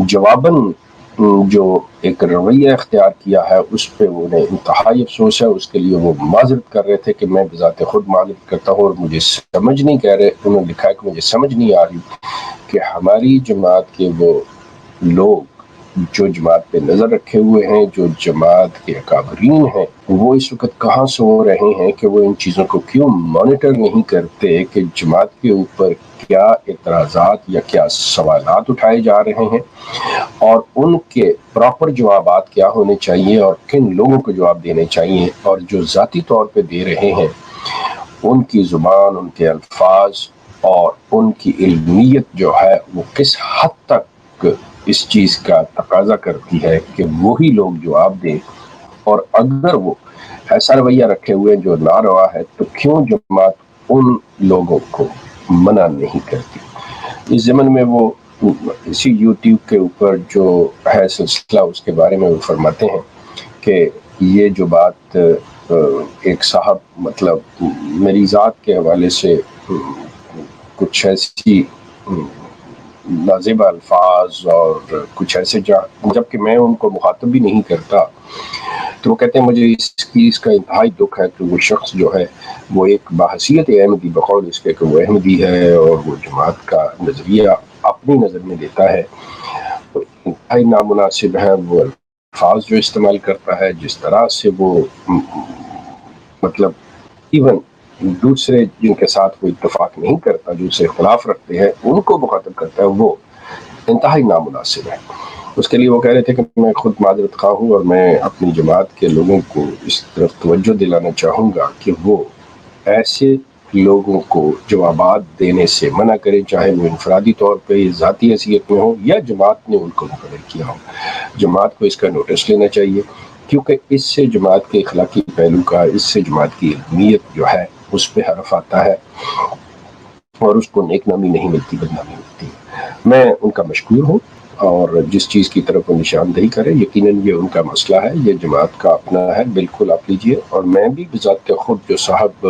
جواباً جو ایک رویہ اختیار کیا ہے اس پہ انہیں انتہائی افسوس ہے۔ اس کے لیے وہ معذرت کر رہے تھے کہ میں بذات خود معذرت کرتا ہوں، اور مجھے سمجھ نہیں کہہ رہے، انہوں نے لکھا ہے کہ مجھے سمجھ نہیں آ رہی کہ ہماری جماعت کے وہ لوگ جو جماعت پہ نظر رکھے ہوئے ہیں، جو جماعت کے اکابرین ہیں، وہ اس وقت کہاں سو رہے ہیں کہ وہ ان چیزوں کو کیوں مانیٹر نہیں کرتے کہ جماعت کے اوپر کیا اعتراضات یا کیا سوالات اٹھائے جا رہے ہیں اور ان کے پراپر جوابات کیا ہونے چاہیے اور کن لوگوں کو جواب دینے چاہیے، اور جو ذاتی طور پہ دے رہے ہیں ان کی زبان، ان کے الفاظ اور ان کی علمیت جو ہے وہ کس حد تک اس چیز کا تقاضا کرتی ہے کہ وہی لوگ جواب دیں، اور اگر وہ ایسا رویہ رکھے ہوئے جو ناروا ہے تو کیوں جماعت ان لوگوں کو منع نہیں کرتی۔ اس ضمن میں وہ اسی یوٹیوب کے اوپر جو ہے سلسلہ، اس کے بارے میں وہ فرماتے ہیں کہ یہ جو بات ایک صاحب مطلب میری ذات کے حوالے سے کچھ ایسی نازیبہ الفاظ اور کچھ ایسے جبکہ میں ان کو مخاطب بھی نہیں کرتا، تو وہ کہتے ہیں مجھے اس کا انتہائی دکھ ہے کہ وہ شخص جو ہے وہ ایک باحثیت احمدی، بقول اس کے کہ وہ احمدی ہے اور وہ جماعت کا نظریہ اپنی نظر میں دیتا ہے، تو انتہائی نامناسب ہے وہ الفاظ جو استعمال کرتا ہے، جس طرح سے وہ مطلب ایون دوسرے جن کے ساتھ وہ اتفاق نہیں کرتا، جو سے اختلاف رکھتے ہیں، ان کو مخاطب کرتا ہے، وہ انتہائی نامناسب ہے۔ اس کے لیے وہ کہہ رہے تھے کہ میں خود معذرت خواہ ہوں اور میں اپنی جماعت کے لوگوں کو اس طرف توجہ دلانا چاہوں گا کہ وہ ایسے لوگوں کو جوابات دینے سے منع کرے، چاہے وہ انفرادی طور پہ ذاتی حیثیت میں ہو یا جماعت نے ان کو مقرر کیا ہو۔ جماعت کو اس کا نوٹس لینا چاہیے، کیونکہ اس سے جماعت کے اخلاقی پہلو کا، اس سے جماعت کی علمیت جو ہے اس پہ حرف آتا ہے اور اس کو نیک نامی نہیں ملتی، بدنامی ملتی۔ میں ان کا مشکور ہوں، اور جس چیز کی طرف وہ نشاندہی کرے یقیناً یہ ان کا مسئلہ ہے، یہ جماعت کا اپنا ہے، بالکل آپ لیجئے۔ اور میں بھی بذات خود جو صاحب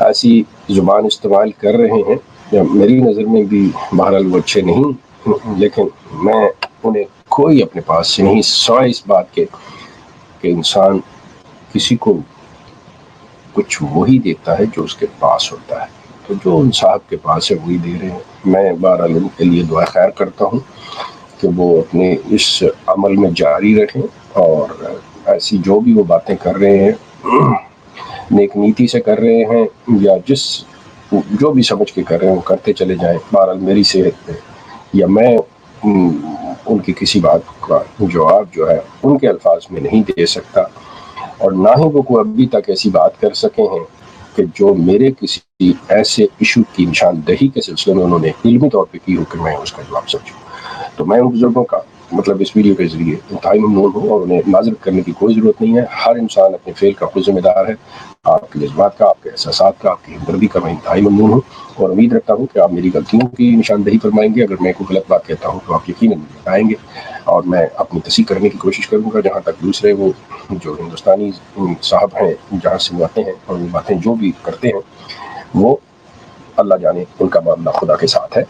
ایسی زبان استعمال کر رہے ہیں، میری نظر میں بھی بہرحال وہ اچھے نہیں، لیکن میں انہیں کوئی اپنے پاس سے نہیں، سوائے اس بات کے کہ انسان کسی کو کچھ وہی دیتا ہے جو اس کے پاس ہوتا ہے، تو جو ان صاحب کے پاس ہے وہی دے رہے ہیں۔ میں بہرحال ان کے لیے دعا خیر کرتا ہوں کہ وہ اپنے اس عمل میں جاری رہیں، اور ایسی جو بھی وہ باتیں کر رہے ہیں نیک نیتی سے کر رہے ہیں یا جو بھی سمجھ کے کر رہے ہیں وہ کرتے چلے جائیں۔ بہرحال میری صحت پہ یا میں ان کی کسی بات کا جواب جو ہے ان کے الفاظ میں نہیں دے سکتا، اور نہ ہی وہ کوئی ابھی تک ایسی بات کر سکے ہیں کہ جو میرے کسی ایسے ایشو کی نشاندہی کے سلسلے میں انہوں نے علمی طور پہ کی ہو کہ میں اس کا جواب سمجھوں۔ تو میں ان بزرگوں کا مطلب اس ویڈیو کے ذریعے انتہائی ممنون ہوں، اور انہیں معذرت کرنے کی کوئی ضرورت نہیں ہے۔ ہر انسان اپنے فعل کا خود ذمہ دار ہے۔ آپ کے جذبات کا، آپ کے احساسات کا، آپ کی ہمدردی کا میں انتہائی ممنون ہوں، اور امید رکھتا ہوں کہ آپ میری غلطیوں کی نشاندہی فرمائیں گے۔ اگر میں کوئی غلط بات کہتا ہوں تو آپ یقیناً بتائیں گے، اور میں اپنی تصحیح کرنے کی کوشش کروں گا۔ جہاں تک دوسرے وہ جو ہندوستانی صاحب ہیں جہاں سے وہ آتے ہیں اور وہ باتیں جو بھی کرتے ہیں، وہ اللہ جانے ان کا معاملہ خدا کے ساتھ ہے،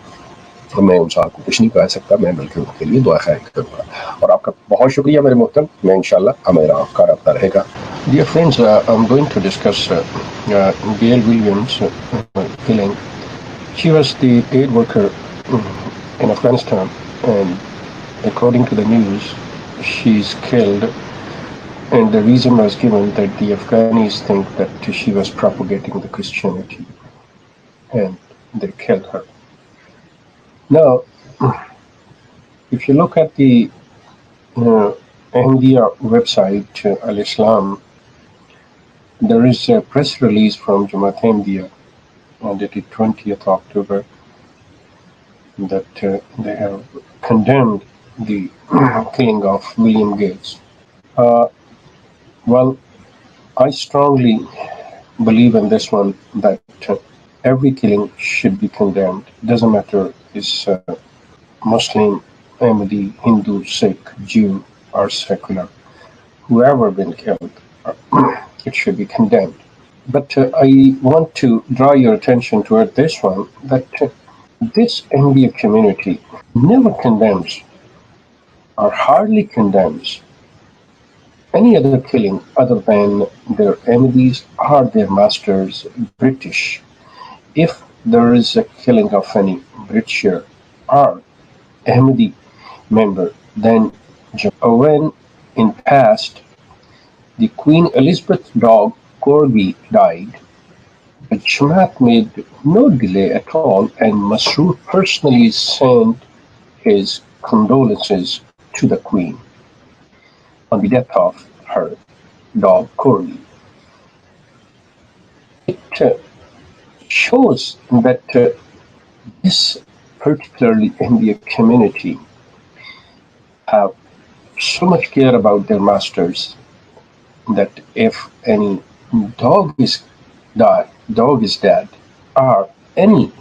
تو میں ان صاحب کو کچھ نہیں کہہ سکتا، میں بلکہ ان کے لیے دعا خیر کروں گا۔ اور آپ کا بہت شکریہ میرے محترم، میں انشاءاللہ میرا آپ کا رابطہ رہے گا۔ Dear friends, I'm going to discuss Gail Williams killing. She was the aid worker in Afghanistan, and according to the news, she's killed, and the reason was given that the Afghanis think that she was propagating the Christianity, and they killed her. Now, if you look at the Ahmadiyya website, Al-Islam, there is a press release from Jamaat Ahmadiyya dated 20th October that they have condemned the killing of William Gates. Well, I strongly believe in this one that every killing should be condemned. Doesn't matter is Muslim, Ahmadi, Hindu, Sikh, Jew, or secular. Whoever been killed, it should be condemned. But I want to draw your attention toward this one, that this Ahmadiyya community never condemns or hardly condemns any other killing other than their Ahmadis or their masters, British. If there is a killing of any Britisher or Ahmadi member, then When in past the Queen Elizabeth dog Corgi died, the Jamaat made no delay at all and Masroor personally sent his condolences to the Queen on the death of her dog Corgi. It shows that this particularly India community have so much care about their masters that if any dog is dog is dead, or any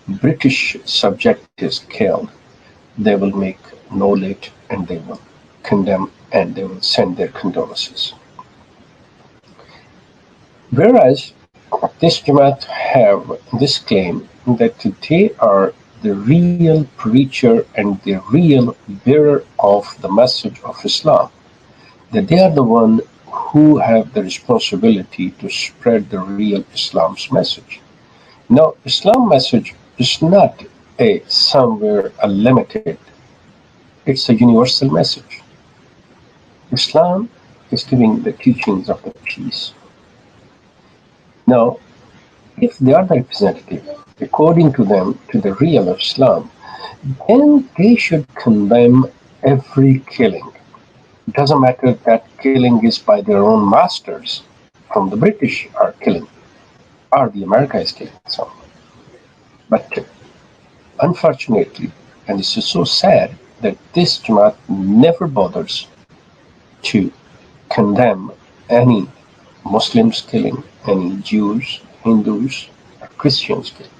British subject is killed, they will make no late and they will condemn and they will send their condolences. Whereas this Jamaat have this claim that they are the real preacher and the real bearer of the message of Islam, that they are the one who have the responsibility to spread the real Islam's message. Now, Islam message is not a somewhere a limited, it's a universal message. Islam is giving the teachings of the peace. Now, if they are the representative, according to them, to the real Islam, then they should condemn every killing. It doesn't matter if that killing is by their own masters, from the British are killing, or the America is killing someone. But unfortunately, and this is so sad, that this Jamaat never bothers to condemn any Muslims killing, any Jews, Hindus, or Christians killing.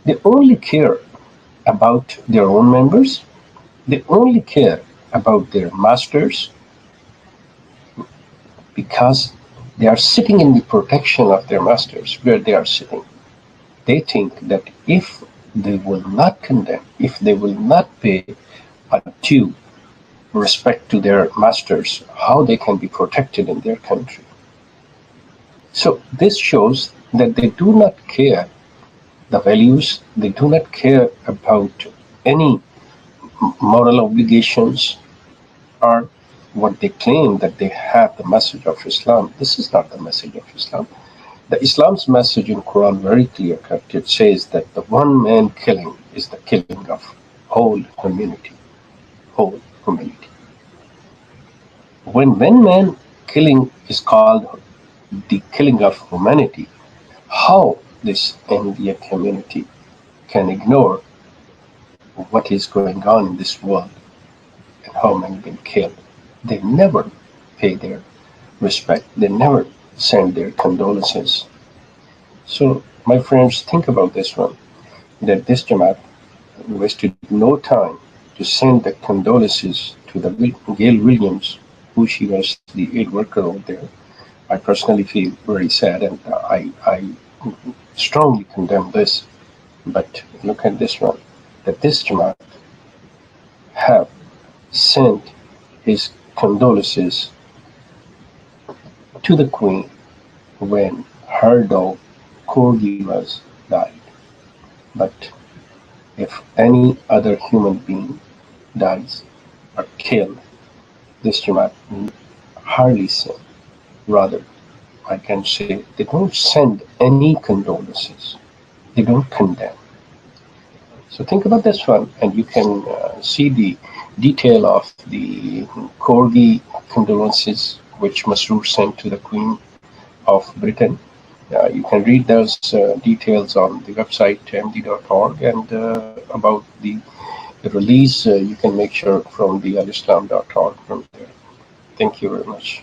They only care about their own members. They only care about their masters because they are sitting in the protection of their masters where they are sitting. They think that if they will not condemn, if they will not pay a due respect to their masters, how they can be protected in their country. So this shows that they do not care the values, they do not care about any moral obligations or what they claim that they have the message of Islam. This is not the message of Islam. The Islam's message in Quran very clear cut. It says that the one man killing is the killing of whole community. Whole community. When one man killing is called the killing of humanity, how this India community can ignore what is going on in this world and how many been killed. They never pay their respect. They never send their condolences. So, my friends, think about this one, that this Jamaat wasted no time to send the condolences to the Gail Williams, who she was the aid worker over there. I personally feel very sad and I strongly condemn this. But look at this one, that this Jamaat have sent his condolences to the Queen when her dog Corgi was died. But if any other human being dies or killed, this Jamaat hardly send. Rather, I can say they don't send any condolences. They don't condemn. So think about this one, and you can see the detail of the Corgi condolences which Masroor sent to the Queen of Britain. You can read those details on the website md.org, and about the release you can make sure from the alislam.org from there. Thank you very much.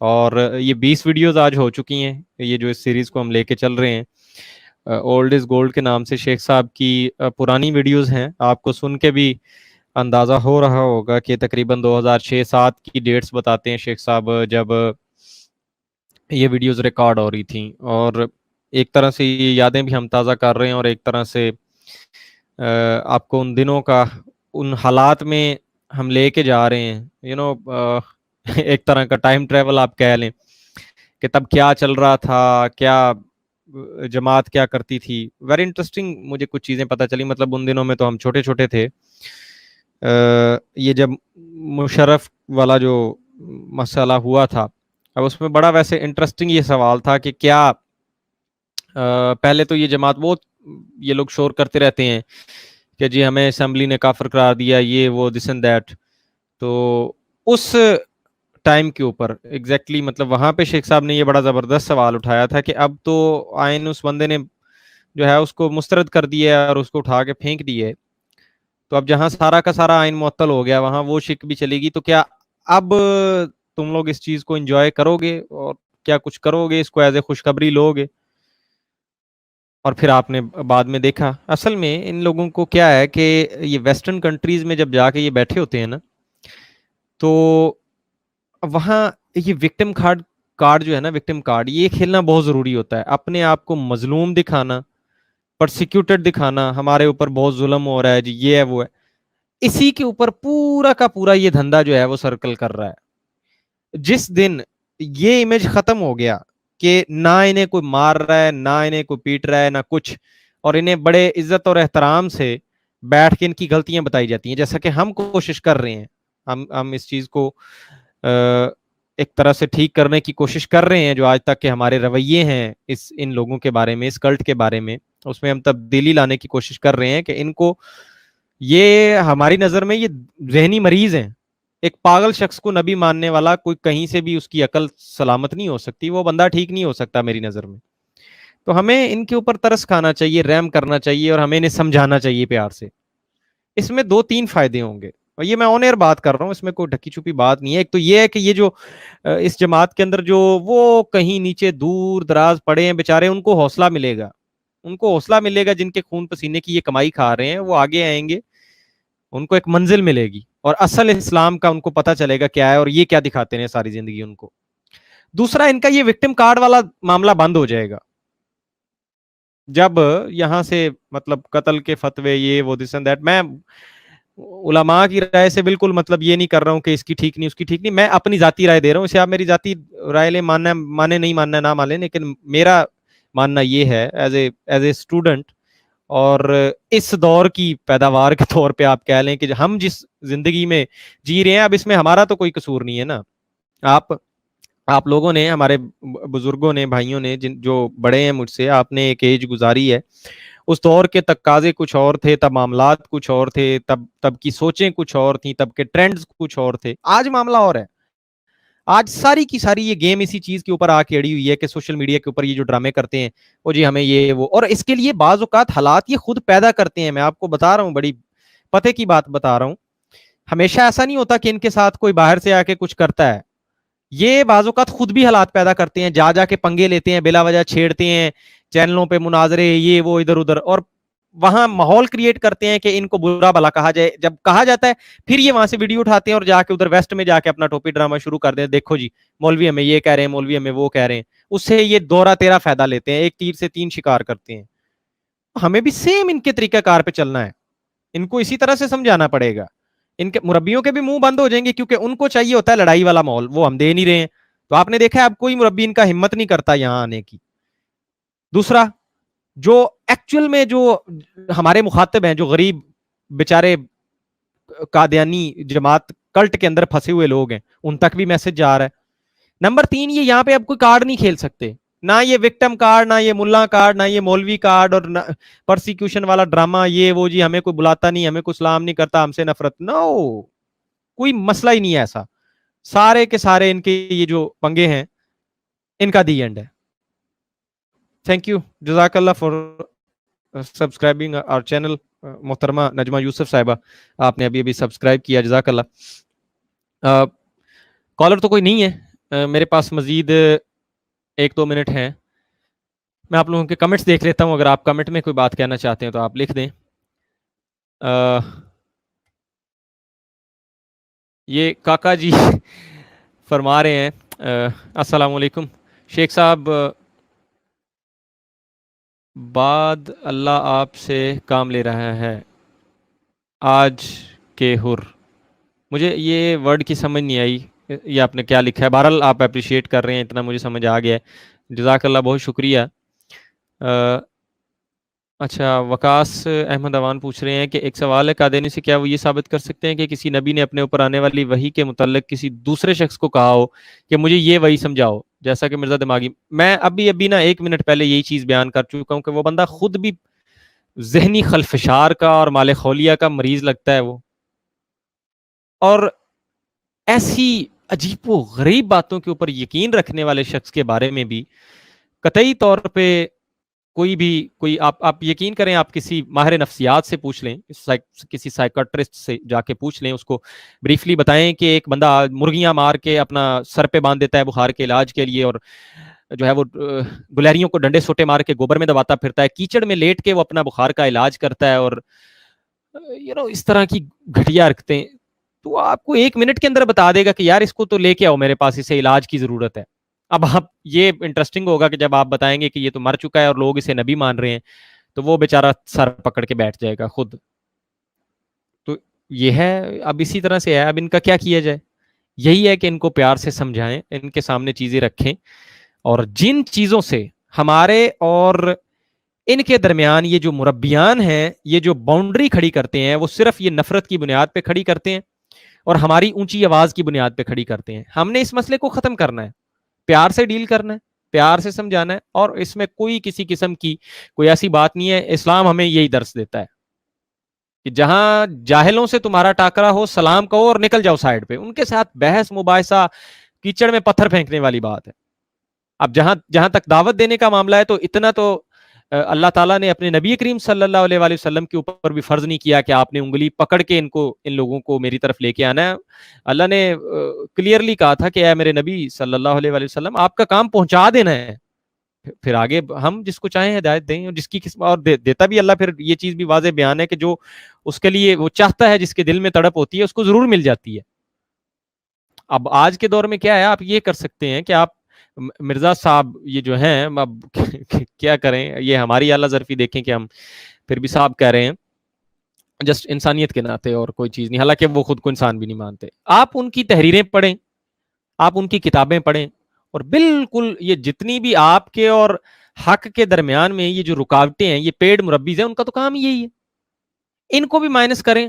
اور یہ 20 ویڈیوز آج ہو چکی ہیں، یہ جو اس سیریز کو ہم لے کے چل رہے ہیں اولڈ از گولڈ کے نام سے شیخ صاحب کی پرانی ویڈیوز ہیں. آپ کو سن کے بھی اندازہ ہو رہا ہوگا کہ تقریباً 2006-07 کی ڈیٹس بتاتے ہیں شیخ صاحب جب یہ ویڈیوز ریکارڈ ہو رہی تھیں. اور ایک طرح سے یہ یادیں بھی ہم تازہ کر رہے ہیں، اور ایک طرح سے آپ کو ان دنوں کا، ان حالات میں ہم لے کے جا رہے ہیں. ایک طرح کا ٹائم ٹریول آپ کہہ لیں کہ تب کیا چل رہا تھا، کیا جماعت کیا کرتی تھی. ویری انٹرسٹنگ مجھے کچھ چیزیں پتہ چلی. مطلب ان دنوں میں تو ہم چھوٹے چھوٹے تھے. یہ جب مشرف والا جو مسئلہ ہوا تھا، اب اس میں بڑا ویسے انٹرسٹنگ یہ سوال تھا کہ کیا پہلے تو یہ جماعت وہ یہ لوگ شور کرتے رہتے ہیں کہ جی ہمیں اسمبلی نے کافر قرار دیا، یہ وہ دس اینڈ دیٹ. تو اس ٹائم کے اوپر ایگزیکٹلی مطلب وہاں پہ شیخ صاحب نے یہ بڑا زبردست سوال اٹھایا تھا کہ اب تو آئین اس بندے نے جو ہے اس کو مسترد کر دیا ہے اور اس کو اٹھا کے پھینک دیے. تو اب جہاں سارا کا سارا آئین معطل ہو گیا وہاں وہ شک بھی چلے گی. تو کیا اب تم لوگ اس چیز کو انجوائے کرو گے اور کیا کچھ کرو گے، اس کو ایز اے خوشخبری لو گے؟ اور پھر آپ نے بعد میں دیکھا اصل میں ان لوگوں کو کیا ہے کہ یہ ویسٹرن کنٹریز میں جب جا کے یہ بیٹھے ہوتے ہیں نا، تو وہاں یہ وکٹم کارڈ جو ہے نا، وکٹم کارڈ یہ کھیلنا بہت ضروری ہوتا ہے. اپنے آپ کو مظلوم دکھانا، پرسیکیوٹڈ دکھانا، ہمارے اوپر بہت ظلم ہو رہا ہے جی، یہ ہے وہ ہے. اسی کے اوپر پورا کا پورا یہ دھندا جو ہے وہ سرکل کر رہا ہے. جس دن یہ امیج ختم ہو گیا کہ نہ انہیں کوئی مار رہا ہے، نہ انہیں کوئی پیٹ رہا ہے، نہ کچھ، اور انہیں بڑے عزت اور احترام سے بیٹھ کے ان کی غلطیاں بتائی جاتی ہیں، جیسا کہ ہم کوشش کر رہے ہیں. ہم اس چیز کو ایک طرح سے ٹھیک کرنے کی کوشش کر رہے ہیں. جو آج تک کے ہمارے رویے ہیں ان لوگوں کے بارے میں، اس کلٹ کے بارے میں، اس میں ہم تبدیلی لانے کی کوشش کر رہے ہیں کہ ان کو، یہ ہماری نظر میں یہ ذہنی مریض ہیں. ایک پاگل شخص کو نبی ماننے والا کوئی کہیں سے بھی اس کی عقل سلامت نہیں ہو سکتی، وہ بندہ ٹھیک نہیں ہو سکتا میری نظر میں. تو ہمیں ان کے اوپر ترس کھانا چاہیے، رحم کرنا چاہیے، اور ہمیں انہیں سمجھانا چاہیے پیار سے. اس میں 2-3 فائدے ہوں گے، اور یہ میں آن ایئر بات کر رہا ہوں، اس میں کوئی ڈھکی چھپی بات نہیں ہے. ایک تو یہ ہے کہ یہ جو اس جماعت کے اندر جو وہ کہیں نیچے دور دراز پڑے ہیں بیچارے، ان کو حوصلہ ملے گا. ان کو حوصلہ ملے گا جن کے خون پسینے کی یہ کمائی کھا رہے ہیں، وہ آگے آئیں گے، ان کو ایک منزل ملے گی، اور اصل اسلام کا ان کو پتہ چلے گا کیا ہے اور یہ کیا دکھاتے ہیں ساری زندگی ان کو. دوسرا، ان کا یہ وکٹم کارڈ والا معاملہ بند ہو جائے گا جب یہاں سے مطلب قتل کے فتوے، یہ وہ دس اینڈ دیٹ. میں علماء کی رائے سے بالکل مطلب یہ نہیں کر رہا ہوں کہ اس کی ٹھیک نہیں، اس کی ٹھیک نہیں. میں اپنی ذاتی رائے دے رہا ہوں. اسے آپ میری ذاتی رائے لیں، مانے نہیں ماننا نہ مانیں، لیکن میرا ماننا یہ ہے ایز اے اسٹوڈنٹ، اور اس دور کی پیداوار کے طور پہ آپ کہہ لیں کہ ہم جس زندگی میں جی رہے ہیں، اب اس میں ہمارا تو کوئی قصور نہیں ہے نا. آپ لوگوں نے، ہمارے بزرگوں نے، بھائیوں نے، جو بڑے ہیں مجھ سے، آپ نے ایک ایج گزاری ہے. اس دور کے تقاضے کچھ اور تھے، تب معاملات کچھ اور تھے، تب کی سوچیں کچھ اور تھیں، تب کے ٹرینڈز کچھ اور تھے. آج معاملہ اور ہے. آج ساری کی ساری یہ گیم اسی چیز کے اوپر آ کے اڑی ہوئی ہے کہ سوشل میڈیا کے اوپر یہ جو ڈرامے کرتے ہیں، وہ جی ہمیں یہ وہ، اور اس کے لیے بعض اوقات حالات یہ خود پیدا کرتے ہیں. میں آپ کو بتا رہا ہوں، بڑی پتے کی بات بتا رہا ہوں. ہمیشہ ایسا نہیں ہوتا کہ ان کے ساتھ کوئی باہر سے آ کے کچھ کرتا ہے. یہ بعض اوقات خود بھی حالات پیدا کرتے ہیں، جا کے پنگے لیتے ہیں، بلا وجہ چھیڑتے ہیں، چینلوں پہ مناظرے، یہ وہ ادھر ادھر، اور وہاں ماحول کریٹ کرتے ہیں کہ ان کو برا بھلا کہا جائے. جب کہا جاتا ہے پھر یہ وہاں سے ویڈیو اٹھاتے ہیں اور جا کے ادھر ویسٹ میں جا کے اپنا ٹوپی ڈرامہ شروع کر دیں. دیکھو جی مولوی ہمیں یہ کہہ رہے ہیں، مولوی ہمیں وہ کہہ رہے ہیں. اس سے یہ دورہ تیرا فائدہ لیتے ہیں، ایک تیر سے 3 شکار کرتے ہیں. ہمیں بھی سیم ان کے طریقہ کار پہ چلنا ہے. ان کو اسی طرح سے سمجھانا پڑے گا. ان کے مربیوں کے بھی منہ بند ہو جائیں گے، کیونکہ ان کو چاہیے ہوتا ہے لڑائی والا ماحول، وہ ہم دے نہیں رہے ہیں. تو آپ نے دیکھا ہے اب کوئی مربی ان کا ہمت نہیں کرتا یہاں آنے کی. دوسرا، جو ایکچوئل میں جو ہمارے مخاطب ہیں، جو غریب بیچارے قادیانی جماعت کلٹ کے اندر پھنسے ہوئے لوگ ہیں، ان تک بھی میسج جا رہا ہے. نمبر 3، یہ یہاں پہ اب کوئی کارڈ نہیں کھیل سکتے، نہ یہ وکٹم کارڈ، نہ یہ ملا کارڈ، نہ یہ مولوی کارڈ، اور پرسیکیوشن والا ڈرامہ، یہ وہ جی ہمیں کوئی بلاتا نہیں، ہمیں کوئی سلام نہیں کرتا، ہم سے نفرت. نو، کوئی مسئلہ ہی نہیں ہے ایسا. سارے کے سارے ان کے یہ جو پنگے ہیں، ان کا دی اینڈ ہے. تھینک یو، جزاک اللہ فار سبسکرائبنگ آور چینل. محترمہ نجمہ یوسف صاحبہ، آپ نے ابھی سبسکرائب کیا، جزاک اللہ. کالر تو کوئی نہیں ہے، میرے پاس مزید 1-2 منٹ ہیں. میں آپ لوگوں کے کمنٹس دیکھ لیتا ہوں. اگر آپ کمنٹ میں کوئی بات کہنا چاہتے ہیں تو آپ لکھ دیں. یہ کاکا جی فرما رہے ہیں السلام علیکم شیخ صاحب، بعد اللہ آپ سے کام لے رہا ہے آج کے حر. مجھے یہ ورڈ کی سمجھ نہیں آئی، یہ آپ نے کیا لکھا ہے. بہرحال آپ اپریشیٹ کر رہے ہیں، اتنا مجھے سمجھ آ گیا ہے. جزاک اللہ، بہت شکریہ. اچھا، وکاس احمد اوان پوچھ رہے ہیں کہ ایک سوال ہے قادیانی سے، کیا وہ یہ ثابت کر سکتے ہیں کہ کسی نبی نے اپنے اوپر آنے والی وحی کے متعلق کسی دوسرے شخص کو کہا ہو کہ مجھے یہ وحی سمجھاؤ، جیسا کہ مرزا دماغی. میں ابھی نا 1 منٹ پہلے یہی چیز بیان کر چکا ہوں کہ وہ بندہ خود بھی ذہنی خلفشار کا اور مال خولیہ کا مریض لگتا ہے وہ، اور ایسی عجیب و غریب باتوں کے اوپر یقین رکھنے والے شخص کے بارے میں بھی قطعی طور پہ کوئی آپ یقین کریں، آپ کسی ماہر نفسیات سے پوچھ لیں، کسی سائیکٹرسٹ سے جا کے پوچھ لیں، اس کو بریفلی بتائیں کہ ایک بندہ مرغیاں مار کے اپنا سر پہ باندھ دیتا ہے بخار کے علاج کے لیے، اور جو ہے وہ گلہریوں کو ڈنڈے سوٹے مار کے گوبر میں دباتا پھرتا ہے، کیچڑ میں لیٹ کے وہ اپنا بخار کا علاج کرتا ہے، اور اس طرح کی گھٹیا حرکتیں. تو آپ کو 1 منٹ کے اندر بتا دے گا کہ یار اس کو تو لے کے آؤ میرے پاس، اسے علاج کی ضرورت ہے. اب آپ یہ انٹرسٹنگ ہوگا کہ جب آپ بتائیں گے کہ یہ تو مر چکا ہے اور لوگ اسے نبی مان رہے ہیں، تو وہ بیچارہ سر پکڑ کے بیٹھ جائے گا خود. تو یہ ہے، اب اسی طرح سے ہے. اب ان کا کیا کیا جائے؟ یہی ہے کہ ان کو پیار سے سمجھائیں، ان کے سامنے چیزیں رکھیں، اور جن چیزوں سے ہمارے اور ان کے درمیان یہ جو مربیان ہیں، یہ جو باؤنڈری کھڑی کرتے ہیں، وہ صرف یہ نفرت کی بنیاد پہ کھڑی کرتے ہیں اور ہماری اونچی آواز کی بنیاد پہ کھڑی کرتے ہیں. ہم نے اس مسئلے کو ختم کرنا ہے، پیار سے ڈیل کرنا ہے، پیار سے سمجھانا ہے، اور اس میں کوئی کسی قسم کی کوئی ایسی بات نہیں ہے. اسلام ہمیں یہی درس دیتا ہے کہ جہاں جاہلوں سے تمہارا ٹاکرا ہو، سلام کہو اور نکل جاؤ سائڈ پہ. ان کے ساتھ بحث مباحثہ کیچڑ میں پتھر پھینکنے والی بات ہے. اب جہاں تک دعوت دینے کا معاملہ ہے، تو اتنا تو اللہ تعالیٰ نے اپنے نبی کریم صلی اللہ علیہ وآلہ وسلم کے اوپر بھی فرض نہیں کیا کہ آپ نے انگلی پکڑ کے ان لوگوں کو میری طرف لے کے آنا ہے. اللہ نے کلیئرلی کہا تھا کہ اے میرے نبی صلی اللہ علیہ وآلہ وسلم، آپ کا کام پہنچا دینا ہے، پھر آگے ہم جس کو چاہیں ہدایت دیں، اور جس کی قسم اور دیتا بھی اللہ. پھر یہ چیز بھی واضح بیان ہے کہ جو اس کے لیے وہ چاہتا ہے، جس کے دل میں تڑپ ہوتی ہے، اس کو ضرور مل جاتی ہے. اب آج کے دور میں کیا ہے، آپ یہ کر سکتے ہیں کہ آپ مرزا صاحب یہ جو ہیں، اب کیا کریں، یہ ہماری اعلیٰ ظرفی دیکھیں کہ ہم پھر بھی صاحب کہہ رہے ہیں جسٹ انسانیت کے ناطے، اور کوئی چیز نہیں. حالانکہ وہ خود کو انسان بھی نہیں مانتے. آپ ان کی تحریریں پڑھیں، آپ ان کی کتابیں پڑھیں، اور بالکل یہ جتنی بھی آپ کے اور حق کے درمیان میں یہ جو رکاوٹیں ہیں، یہ پیڈ مربیز ہیں، ان کا تو کام یہی ہے. ان کو بھی مائنس کریں،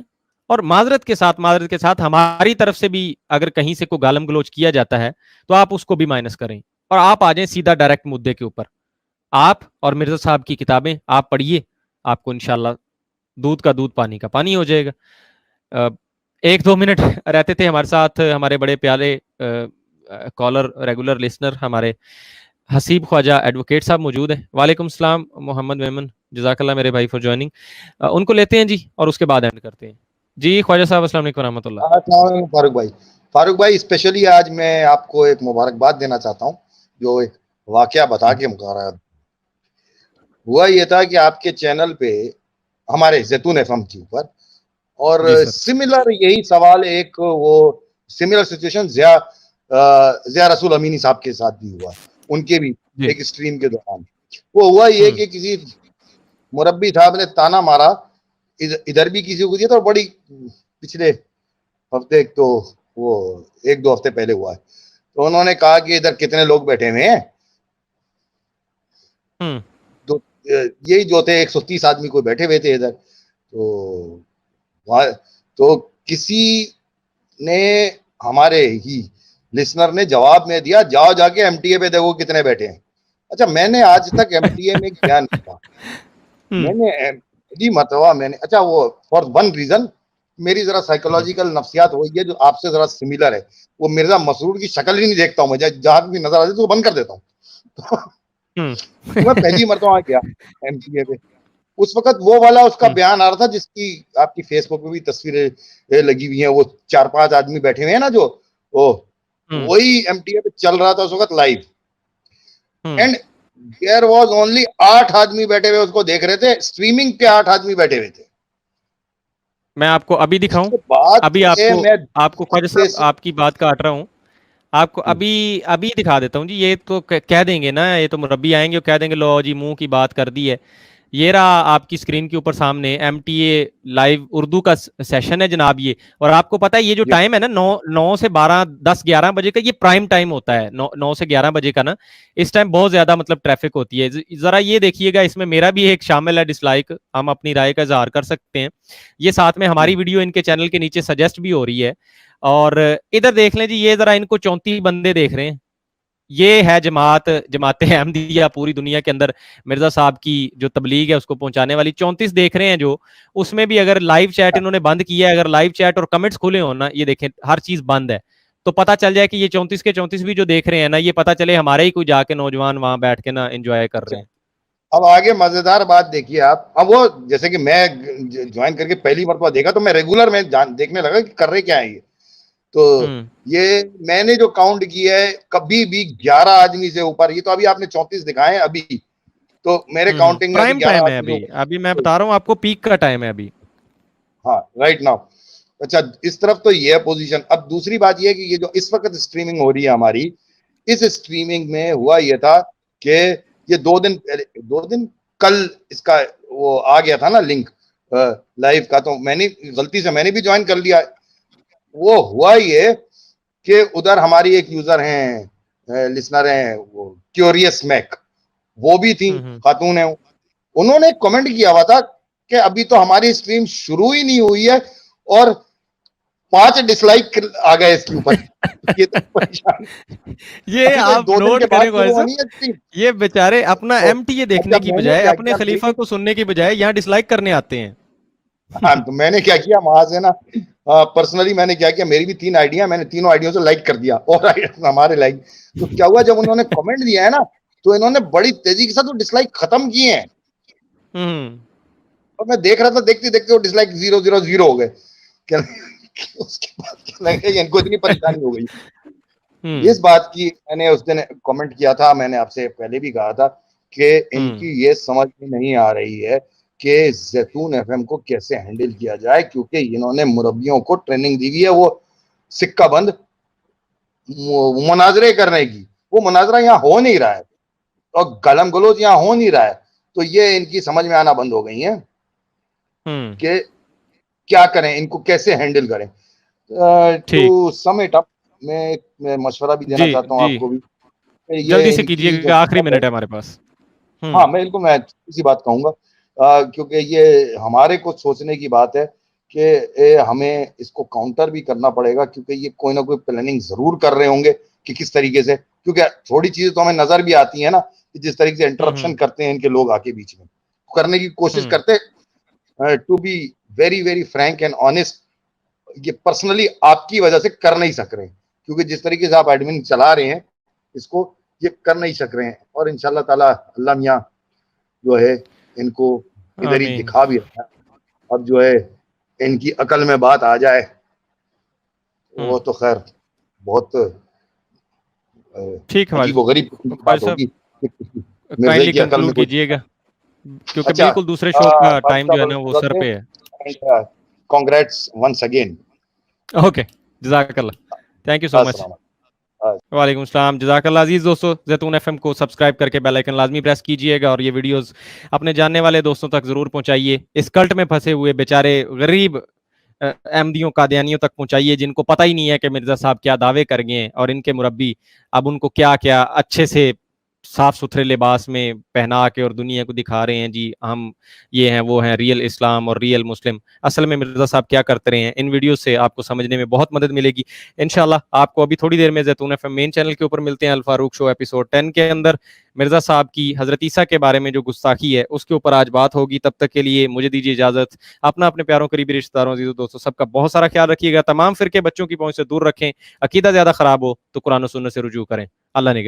اور معذرت کے ساتھ ہماری طرف سے بھی اگر کہیں سے کوئی گالم گلوچ کیا جاتا ہے تو آپ اس کو بھی مائنس کریں، اور آپ آ جائیں سیدھا ڈائریکٹ مدے کے اوپر. آپ اور مرزا صاحب کی کتابیں آپ پڑھیے، آپ کو انشاءاللہ دودھ کا دودھ، پانی کا پانی ہو جائے گا. 1-2 منٹ رہتے تھے ہمارے ساتھ ہمارے بڑے پیارے کالر، ریگولر لسنر، ہمارے حسیب خواجہ ایڈوکیٹ صاحب موجود ہیں. وعلیکم السلام محمد میمن، جزاک اللہ میرے بھائی فار جوائننگ. ان کو لیتے ہیں جی، اور اس کے بعد اینڈ کرتے ہیں. جی خواجہ صاحب، السلام علیکم ورحمۃ اللہ. السلام علیکم فاروق بھائی اسپیشلی آج میں آپ کو ایک مبارکباد دینا چاہتا ہوں. جو ایک واقعہ بتا کے مقررہ ہوا یہ تھا کہ آپ کے چینل پہ ہمارے زیتون ایف ایم کے اوپر، اور سملر یہی سوال ایک وہ سملر سچویشن ضیاء رسول امینی صاحب کے ساتھ بھی ہوا. ان کے بھی ایک اسٹریم کے دوران وہ ہوا یہ کہ کسی مربی صاحب نے تانا مارا، ادھر بھی کسی کو دیا تھا، اور بڑی پچھلے ہفتے تو وہ 1-2 ہفتے پہلے ہوا ہے. تو انہوں نے کہا کہ ادھر کتنے لوگ بیٹھے ہوئے ہیں، تو یہی جو تھے 130 آدمی کوئی بیٹھے ہوئے تھے ادھر. تو کسی نے، ہمارے ہی لسنر نے جواب میں دیا، جاؤ جا کے ایم ٹی اے پہ دیکھو کتنے بیٹھے ہیں. اچھا، میں نے آج تک ایم ٹی اے میں کیا نہیں تھا، میں نے مرتبہ اچھا وہ فار ون ریزن میری ذرا سائیکولوجیکل نفسیات ہوئی ہے جو آپ سے ذرا سملر ہے. وہ مرزا مسرور کی شکل ہی نہیں دیکھتا ہوں میں، جہاں بھی نظر آتی تو بند کر دیتا ہوں. میں پہلی مرتبہ گیا ایم ٹی اے پہ، اس وقت وہ والا اس کا بیان آ رہا تھا جس کی آپ کی فیس بک پہ بھی تصویریں لگی ہوئی ہیں. وہ 4-5 آدمی بیٹھے ہوئے ہیں نا، جو وہی MTA پہ چل رہا تھا اس وقت live, and there was only 8 آدمی بیٹھے ہوئے اس کو دیکھ رہے تھے, اسٹریمنگ پہ 8 آدمی بیٹھے ہوئے تھے. میں آپ کو ابھی دکھاؤں, ابھی آپ کو خواجہ صاحب آپ کی بات کاٹ رہا ہوں, آپ کو ابھی دکھا دیتا ہوں جی. یہ تو کہہ دیں گے نا, یہ تو مربی آئیں گے اور کہہ دیں گے لو جی منہ کی بات کر دی ہے. یہ رہا آپ کی اسکرین کے اوپر سامنے MTA لائیو اردو کا سیشن ہے جناب یہ. اور آپ کو پتا ہے یہ جو ٹائم ہے نا 9 سے 12 10 11 بجے کا, یہ پرائم ٹائم ہوتا ہے 9 سے 11 بجے کا نا. اس ٹائم بہت زیادہ مطلب ٹریفک ہوتی ہے. ذرا یہ دیکھیے گا, اس میں میرا بھی ایک شامل ہے ڈس لائک, ہم اپنی رائے کا اظہار کر سکتے ہیں. یہ ساتھ میں ہماری ویڈیو ان کے چینل کے نیچے سجیسٹ بھی ہو رہی ہے. اور ادھر دیکھ لیں جی, یہ ذرا ان کو 34 بندے دیکھ رہے ہیں. یہ ہے جماعت احمدیہ پوری دنیا کے اندر مرزا صاحب کی جو تبلیغ ہے اس کو پہنچانے والی. 34 دیکھ رہے ہیں جو, اس میں بھی اگر لائیو چیٹ انہوں نے بند کیا ہے, اگر لائیو چیٹ اور کمنٹس کھلے ہو نا, یہ دیکھیں ہر چیز بند ہے, تو پتا چل جائے کہ یہ 34 کے 34 بھی جو دیکھ رہے ہیں نا, یہ پتا چلے ہمارے ہی کوئی جا کے نوجوان وہاں بیٹھ کے نا انجوائے کر رہے ہیں. اب آگے مزیدار بات دیکھیے آپ. اب وہ جیسے کہ میں جوائن کر کے پہلی مرتبہ دیکھا تو میں ریگولر میں دیکھنے لگا کہ کر رہے کیا ہے یہ. تو یہ میں نے جو کاؤنٹ کیا ہے کبھی بھی 11 آدمی سے اوپر, یہ تو ابھی آپ نے 34 دکھائے ہیں ابھی, تو میرے کاؤنٹنگ میں پرائم ٹائم ہے ابھی میں بتا رہا ہوں آپ کو, پیک کا ٹائم ہے ابھی. ہاں رائٹ ناؤ. اچھا اس طرف تو یہ پوزیشن. اب دوسری بات یہ ہے کہ یہ جو اس وقت اسٹریمنگ ہو رہی ہے ہماری, اس اسٹریمنگ میں ہوا یہ تھا کہ یہ 2 دن کل اس کا وہ آ گیا تھا نا لنک لائیو کا, تو میں نے غلطی سے میں نے بھی جوائن کر لیا. وہ ہوا یہ کہ ادھر ہماری ایک یوزر ہیں, لسنر ہیں, وہ کیوریس میک, وہ بھی تھی, خاتون ہیں, انہوں نے کمنٹ کیا ہوا تھا کہ ابھی تو ہماری اسٹریم شروع ہی نہیں ہوئی ہے اور 5 ڈس لائک آ گئے اس کے اوپر. یہ تو پریشان, یہ آپ نوٹ کریں یہ بیچارے اپنا MTA دیکھنے کی بجائے, اپنے خلیفہ کو سننے کی بجائے یہاں ڈس لائک کرنے آتے ہیں. ہاں تو میں نے کیا کیا وہاں سے نا, پرسنلی میں نے کیا کیا, میری بھی 3 آئیڈیاں, میں نے تینوں آئیڈیوں سے لائک کر دیا اور ہمارے لائک. تو کیا ہوا جب انہوں نے کمنٹ دیا ہے نا, تو انہوں نے بڑی تیزی کے ساتھ وہ ڈس لائک ختم کیے ہیں. اور میں دیکھ رہا تھا, دیکھتے دیکھتے وہ ڈس لائک 000 ہو گئے. اس کے بعد ان کو اتنی پریشانی ہو گئی اس بات کی. میں نے اس دن کمنٹ کیا تھا, میں نے آپ سے پہلے بھی کہا تھا کہ ان کی یہ سمجھ میں نہیں آ رہی ہے کہ زیتون FM کو کیسے ہینڈل کیا جائے, کیونکہ انہوں نے مربیوں کو ٹریننگ دی ہوئی ہے وہ سکہ بند مناظرے کرنے کی. وہ مناظرہ یہاں ہو نہیں رہا ہے اور گلم گلوچ یہاں ہو نہیں رہا ہے, تو یہ ان کی سمجھ میں آنا بند ہو گئی ہیں کہ کیا کریں, ان کو کیسے ہینڈل کریں. ٹو سم اٹ اپ, میں مشورہ بھی دینا چاہتا ہوں آپ کو بھی, جلدی سے کیجیے گا, آخری منٹ ہے ہمارے پاس. ہاں میں بالکل میں اسی بات کہوں گا, کیونکہ یہ ہمارے کو سوچنے کی بات ہے کہ ہمیں اس کو کاؤنٹر بھی کرنا پڑے گا, کیونکہ یہ کوئی نہ کوئی پلاننگ ضرور کر رہے ہوں گے کہ کس طریقے سے, کیونکہ تھوڑی چیزیں تو ہمیں نظر بھی آتی ہیں نا کہ جس طریقے سے انٹرپشن کرتے ہیں ان کے لوگ آ کے بیچ میں, کرنے کی کوشش کرتے. To be very very frank and honest, یہ پرسنلی آپ کی وجہ سے کر نہیں سک رہے ہیں, کیونکہ جس طریقے سے آپ ایڈمن چلا رہے ہیں اس کو, یہ کر نہیں سک رہے ہیں. اور انشاءاللہ تعالی اللہ میاں جو ہے ان کو ادھر ہی دکھا بھی رہا ہے. اب جو ہے ان کی عقل میں بات آ جائے وہ تو خیر بہت عجیب و غریب بات ہوگی. مرزا کی عقل میں کیجیے گا, کیونکہ بالکل دوسرے شو کا ٹائم جو ہے نا وہ سر پہ ہے. کنگریٹس ونس اگین. اوکے, جزاک اللہ, تھینک یو سو مچ. وعلیکم السلام, جزاک اللہ. عزیز دوستو, زیتون FM کو سبسکرائب کر کے بیل آئیکن لازمی پریس کیجئے گا, اور یہ ویڈیوز اپنے جاننے والے دوستوں تک ضرور پہنچائیے. اس کلٹ میں پھنسے ہوئے بیچارے غریب احمدیوں قادیانیوں تک پہنچائیے جن کو پتہ ہی نہیں ہے کہ مرزا صاحب کیا دعوے کر گئے ہیں, اور ان کے مربی اب ان کو کیا کیا اچھے سے صاف ستھرے لباس میں پہنا کے اور دنیا کو دکھا رہے ہیں جی ہم یہ ہیں وہ ہیں, ریئل اسلام اور ریئل مسلم. اصل میں مرزا صاحب کیا کرتے رہے ہیں, ان ویڈیوز سے آپ کو سمجھنے میں بہت مدد ملے گی انشاءاللہ. آپ کو ابھی تھوڑی دیر میں زیتون FM مین چینل کے اوپر ملتے ہیں. الفاروق شو ایپیسوڈ 10 کے اندر مرزا صاحب کی حضرت عیسیٰ کے بارے میں جو گستاخی ہے اس کے اوپر آج بات ہوگی. تب تک کے لیے مجھے دیجیے اجازت. اپنے پیاروں قریبی رشتہ داروں عزیزوں دوستوں سب کا بہت سارا خیال رکھیے گا. تمام فرقے بچوں کی پہنچ سے دور رکھیں. عقیدہ زیادہ خراب ہو تو قرآن و سنت سے رجوع کریں. اللہ نے